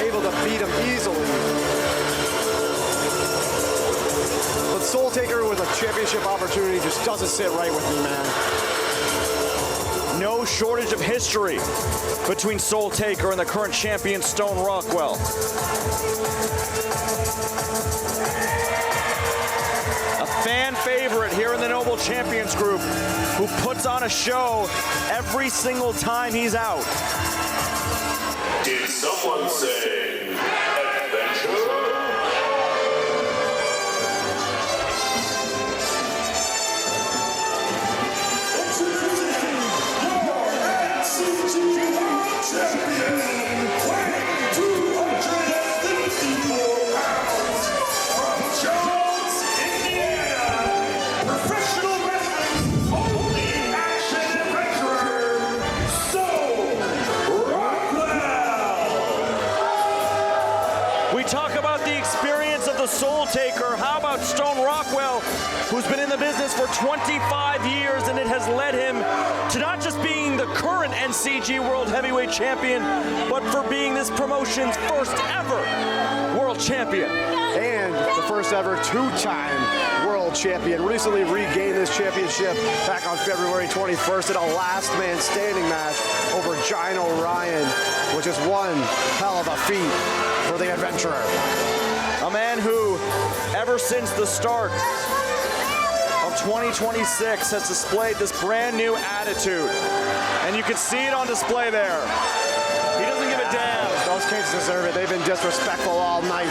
able to beat him easily. But Soultaker with a championship opportunity just doesn't sit right with me, man. No shortage of history between Soultaker and the current champion Stone Rockwell. A fan favorite here in the Noble Champions Group who puts on a show every single time he's out. Did someone say adventure? Champion, weighing 254 pounds, from Jones, Indiana, professional wrestling's only action adventurer, Stone Rockwell. We talk about the experience of the Soultaker. How about Stone Rockwell, who's been in the business for 25 years, and it has led him to not just being the current NCG World Heavyweight Champion, but for being this promotion's first ever World Champion. And the first ever two-time World Champion. Recently regained this championship back on February 21st in a last man standing match over Giant Orion, which is one hell of a feat for the adventurer. A man who, ever since the start of of 2026 has displayed this brand new attitude. And you can see it on display there. He doesn't give a damn. Those kids deserve it. They've been disrespectful all night.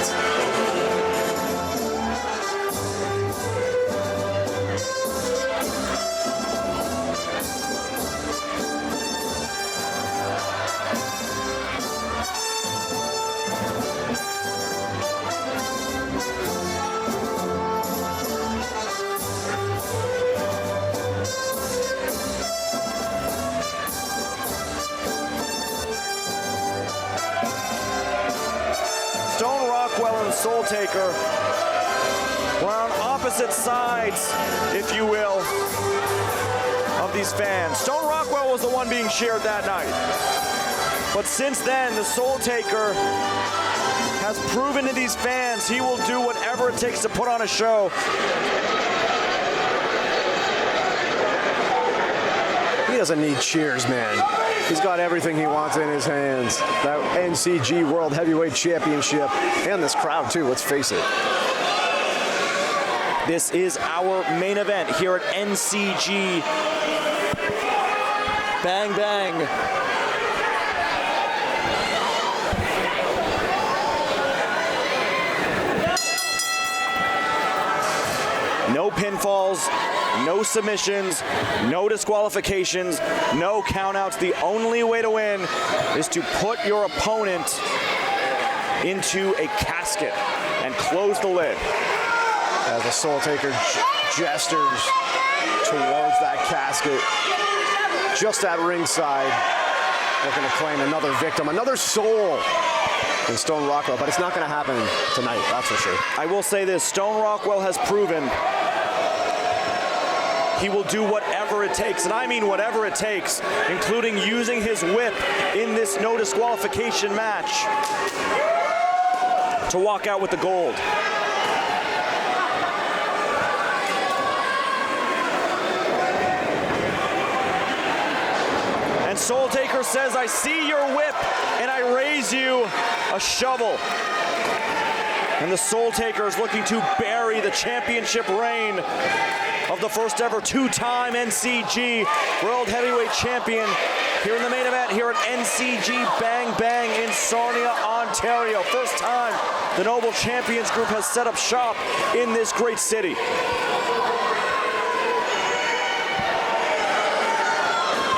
Rockwell and Soultaker were on opposite sides, if you will, of these fans. Stone Rockwell was the one being cheered that night. But since then, the Soultaker has proven to these fans he will do whatever it takes to put on a show. He doesn't need cheers, man. He's got everything he wants in his hands. That NCG World Heavyweight Championship and this crowd too, let's face it. This is our main event here at NCG Bang Bang. No pinfalls, no submissions, no disqualifications, no countouts. The only way to win is to put your opponent into a casket and close the lid. As the Soultaker gestures towards that casket, just at ringside, looking to claim another victim, another soul in Stone Rockwell, but it's not going to happen tonight, that's for sure. I will say this, Stone Rockwell has proven he will do whatever it takes, and I mean whatever it takes, including using his whip in this no disqualification match to walk out with the gold. And Soultaker says, I see your whip and I raise you a shovel. And the Soultaker is looking to bury the championship reign of the first ever two-time NCG World Heavyweight Champion here in the main event here at NCG Bang Bang in Sarnia, Ontario. First time the Noble Champions Group has set up shop in this great city.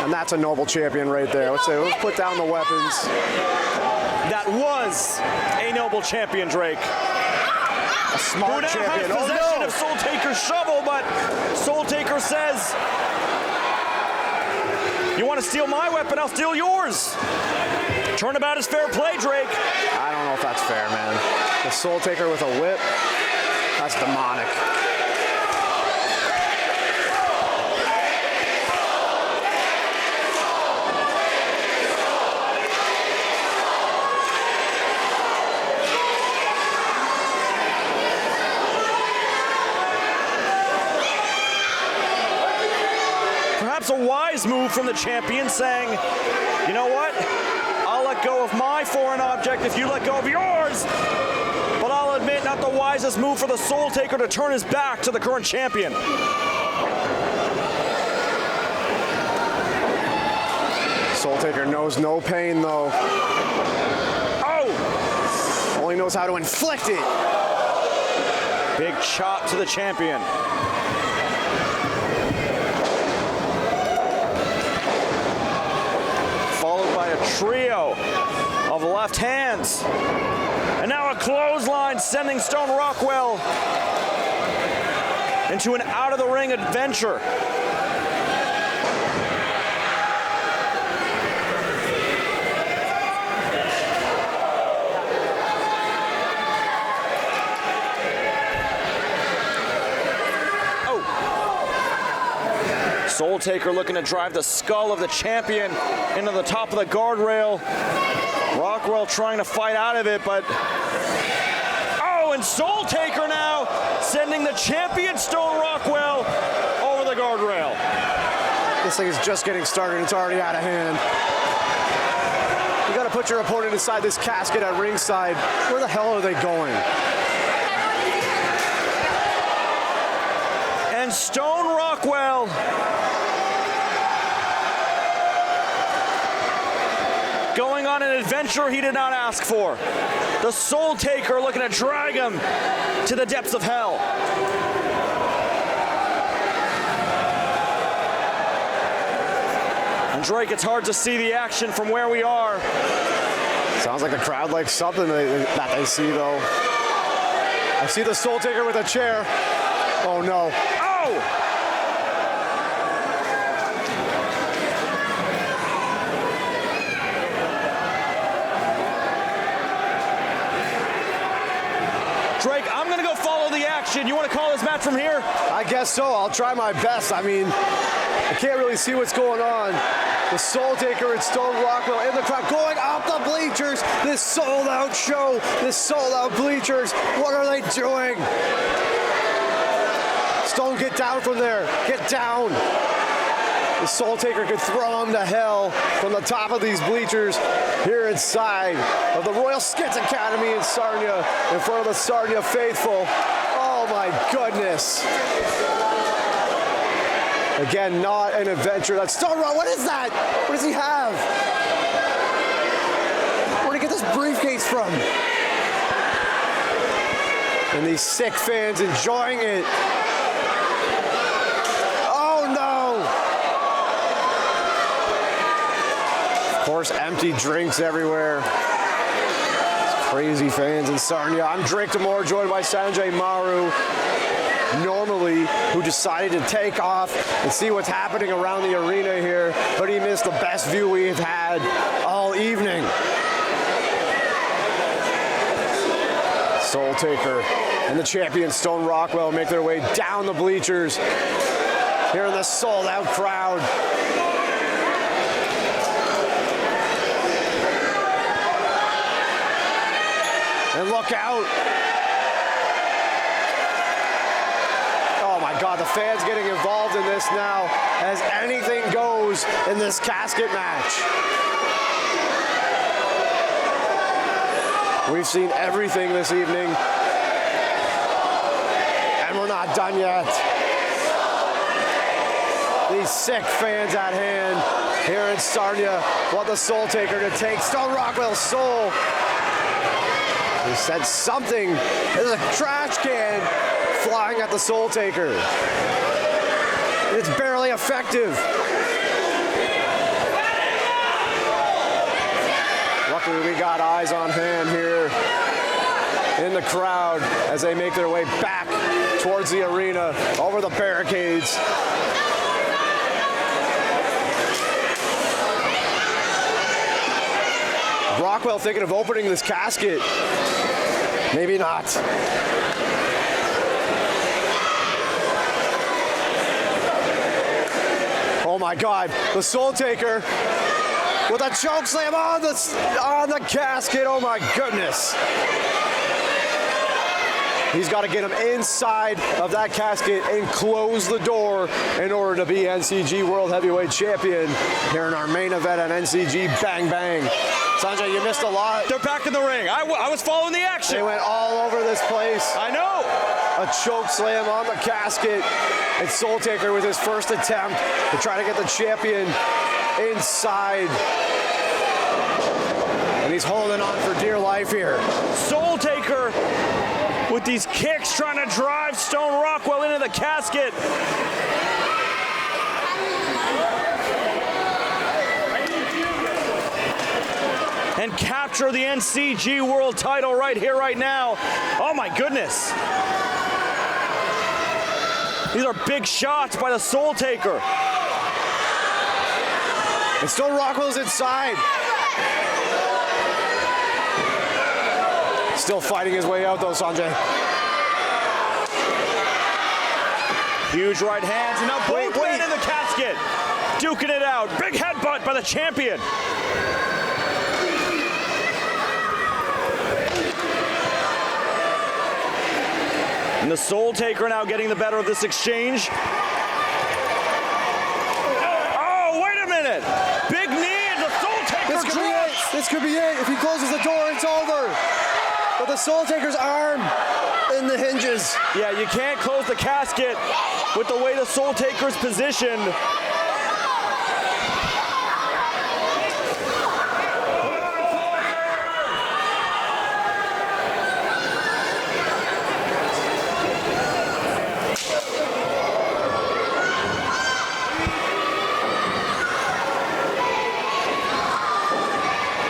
And that's a Noble champion right there. Let's put down the weapons. That was a Noble champion, Drake. A smart champion. Who now has possession of Soultaker's shovel, but Soultaker says, you want to steal my weapon, I'll steal yours. Turnabout is fair play, Drake. I don't know if that's fair, man. The Soultaker with a whip, that's demonic. A wise move from the champion, saying, you know what, I'll let go of my foreign object if you let go of yours, but I'll admit not the wisest move for the Soultaker to turn his back to the current champion. Soultaker knows no pain though. Oh! Only knows how to inflict it. Big chop to the champion. Trio of left hands. And now a clothesline sending Stone Rockwell into an out-of-the-ring adventure. Soultaker looking to drive the skull of the champion into the top of the guardrail. Rockwell trying to fight out of it, but... Oh, and Soultaker now sending the champion Stone Rockwell over the guardrail. This thing is just getting started. It's already out of hand. You got to put your opponent inside this casket at ringside. Where the hell are they going? And Stone Rockwell. Going on an adventure he did not ask for. The Soultaker looking to drag him to the depths of hell. And Drake, it's hard to see the action from where we are. Sounds like the crowd likes something that they see, though. I see the Soultaker with a chair. Oh, no. Oh! Drake, I'm going to go follow the action. You want to call this match from here? I guess so. I'll try my best. I mean, I can't really see what's going on. The Soultaker and Stone Rockwell in the crowd going up the bleachers. This sold-out show, this sold-out bleachers. What are they doing? Stone, get down from there. Get down. The Soultaker could throw him to hell from the top of these bleachers here inside of the Royal SCITS Academy in Sarnia, in front of the Sarnia faithful. Oh my goodness. Again, not an adventure. That's Stone Rockwell. What is that? What does he have? Where'd he get this briefcase from? And these sick fans enjoying it. Of course, empty drinks everywhere. Crazy fans in Sarnia. I'm Drake Demore, joined by Sanjay Maru, normally, who decided to take off and see what's happening around the arena here, but he missed the best view we've had all evening. Soultaker and the champion Stone Rockwell make their way down the bleachers here in the sold-out crowd. And look out. Oh my God, the fans getting involved in this now as anything goes in this casket match. We've seen everything this evening, and we're not done yet. These sick fans at hand here in Sarnia want the Soultaker to take Stone Rockwell's soul. He said something. There's a trash can flying at the Soultaker. It's barely effective. Luckily, we got eyes on hand here in the crowd as they make their way back towards the arena, over the barricades. Rockwell thinking of opening this casket. Maybe not. Oh my God, the Soultaker with a choke slam on the casket. Oh my goodness. He's got to get him inside of that casket and close the door in order to be NCG World Heavyweight Champion here in our main event at NCG Bang Bang. Sanjay, you missed a lot. They're back in the ring. I was following the action. They went all over this place. I know. A choke slam on the casket. And Soultaker with his first attempt to try to get the champion inside. And he's holding on for dear life here. Soultaker with these kicks trying to drive Stone Rockwell into the casket. And capture the NCG World title right here, right now. Oh my goodness. These are big shots by the Soultaker. And Stone Rockwell's inside. Still fighting his way out though, Sanjay. Huge right hands, and now both men in the casket. Duking it out. Big headbutt by the champion. And the Soultaker now getting the better of this exchange. Oh, wait a minute. Big knee, and the Soultaker drops. This could be it. If he closes the door, it's over. But the Soultaker's arm in the hinges. Yeah, you can't close the casket with the way the Soultaker's positioned.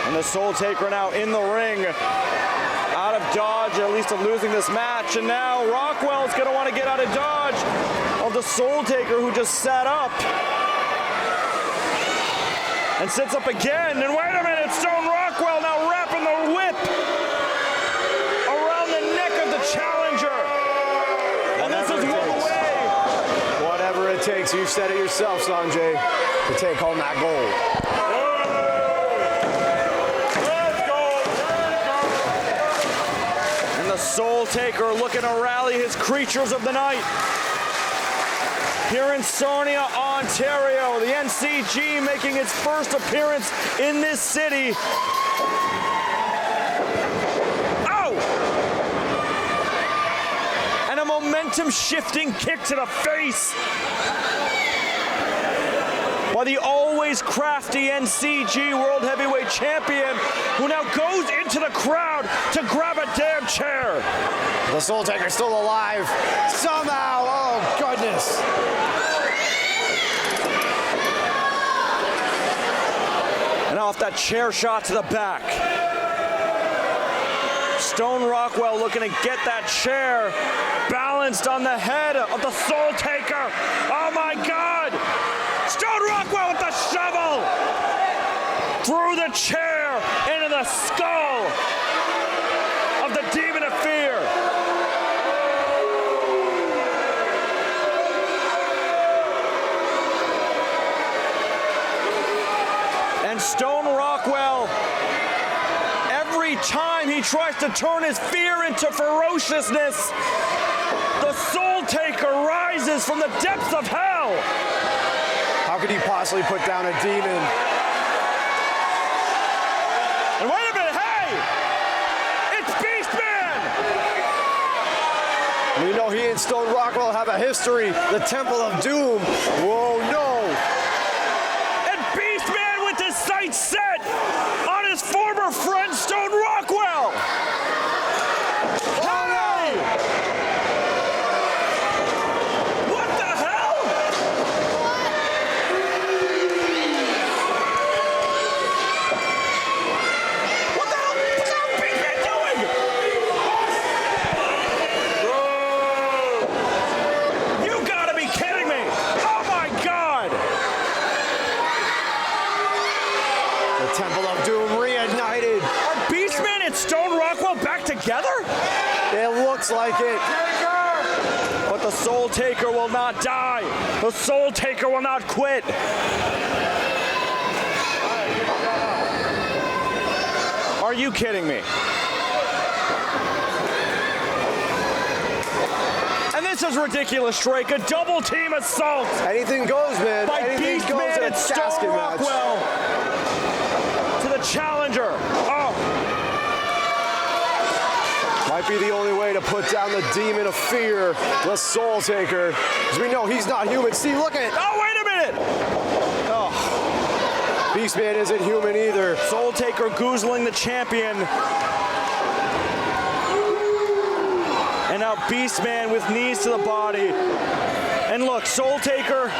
And the Soultaker now in the ring, out of dodge, at least of losing this match. And now Rockwell's going to want to get out of dodge of the Soultaker, who just sat up and sits up again. And wait a minute, Stone Rockwell now wrapping the whip around the neck of the challenger. And this is one way. Whatever it takes, you said it yourself, Sanjay, to take home that gold. The Soultaker looking to rally his creatures of the night. Here in Sarnia, Ontario, the NCG making its first appearance in this city. Oh! And a momentum-shifting kick to the face by the always crafty NCG World Heavyweight Champion, who now goes into the crowd to grab a damn chair. The Soultaker still alive. Somehow, oh goodness. And off that chair shot to the back. Stone Rockwell looking to get that chair balanced on the head of the Soultaker. Oh my God! Stone Rockwell with the shovel! Through the chair into the skull of the Demon of Fear. And Stone Rockwell, every time he tries to turn his fear into ferociousness, the Soultaker rises from the depths of hell. How could he possibly put down a demon? And wait a minute, hey! It's Beastman! We know he and Stone Rockwell have a history. The Temple of Doom. Whoa, no! And Beastman with his sights set on his former friend Stone Rockwell! Hey! What the hell? What the hell? What's that Beastman doing? You gotta be kidding me! Oh my God! The Temple of Doom reignited. Are Beastman and Stone Rockwell back together? It looks like it. But the Soultaker will not die. The Soultaker will not quit. Are you kidding me? And this is ridiculous, Drake. A double team assault. Anything goes, man. By Anything goes Beastman in a and Stone casket match. Rockwell to the challenger. Oh. Might be the only way to put down the Demon of Fear, the Soultaker. Because we know he's not human. See, look at it. Oh, wait a minute. Oh. Beastman isn't human either. Soultaker goozling the champion. And now Beastman with knees to the body. And look, Soultaker.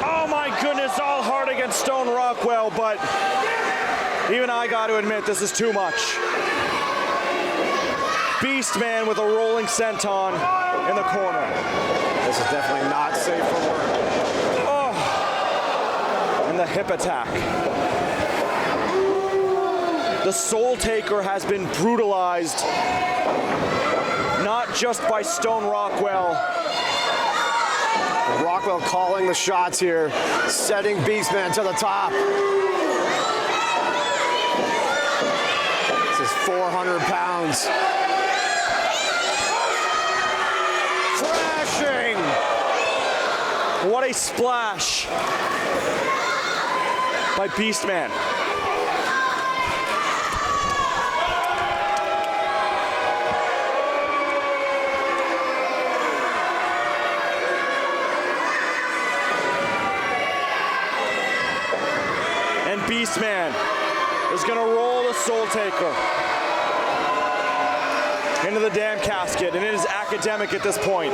Oh my goodness, all hard against Stone Rockwell, but even I got to admit, this is too much. Beastman with a rolling senton in the corner. This is definitely not safe for work. Oh. And the hip attack. The Soultaker has been brutalized, not just by Stone Rockwell. Rockwell calling the shots here, setting Beastman to the top. This is 400 pounds. Crashing! What a splash by Beastman. Beastman is going to roll the Soultaker into the damn casket, and it is academic at this point.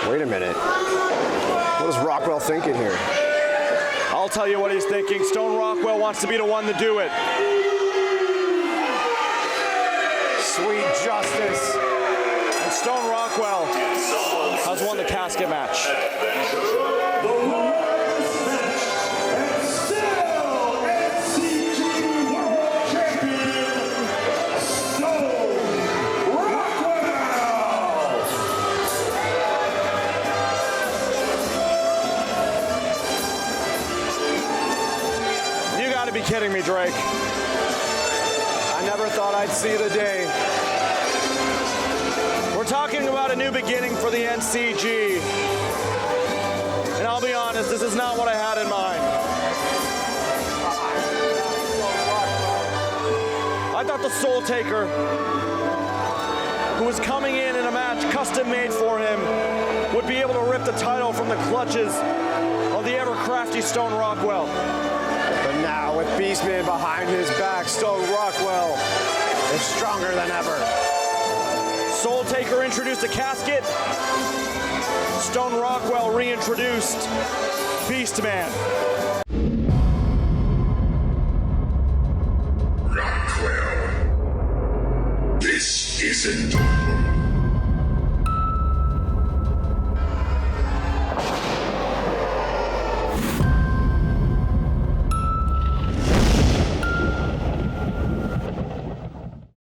Wait a minute. What is Rockwell thinking here? I'll tell you what he's thinking. Stone Rockwell wants to be the one to do it. Sweet justice. And Stone Rockwell has won the casket match. The longest match and still NCG World Champion, Stone Rockwell. You gotta be kidding me, Drake. I never thought I'd see the day. We're talking about a new beginning for the NCG. And I'll be honest, this is not what I had in mind. I thought the Soultaker, who was coming in a match custom made for him, would be able to rip the title from the clutches of the ever-crafty Stone Rockwell. But now with Beastman behind his back, Stone Rockwell is stronger than ever. Soultaker introduced a casket. Stone Rockwell reintroduced Beastman. Rockwell. This isn't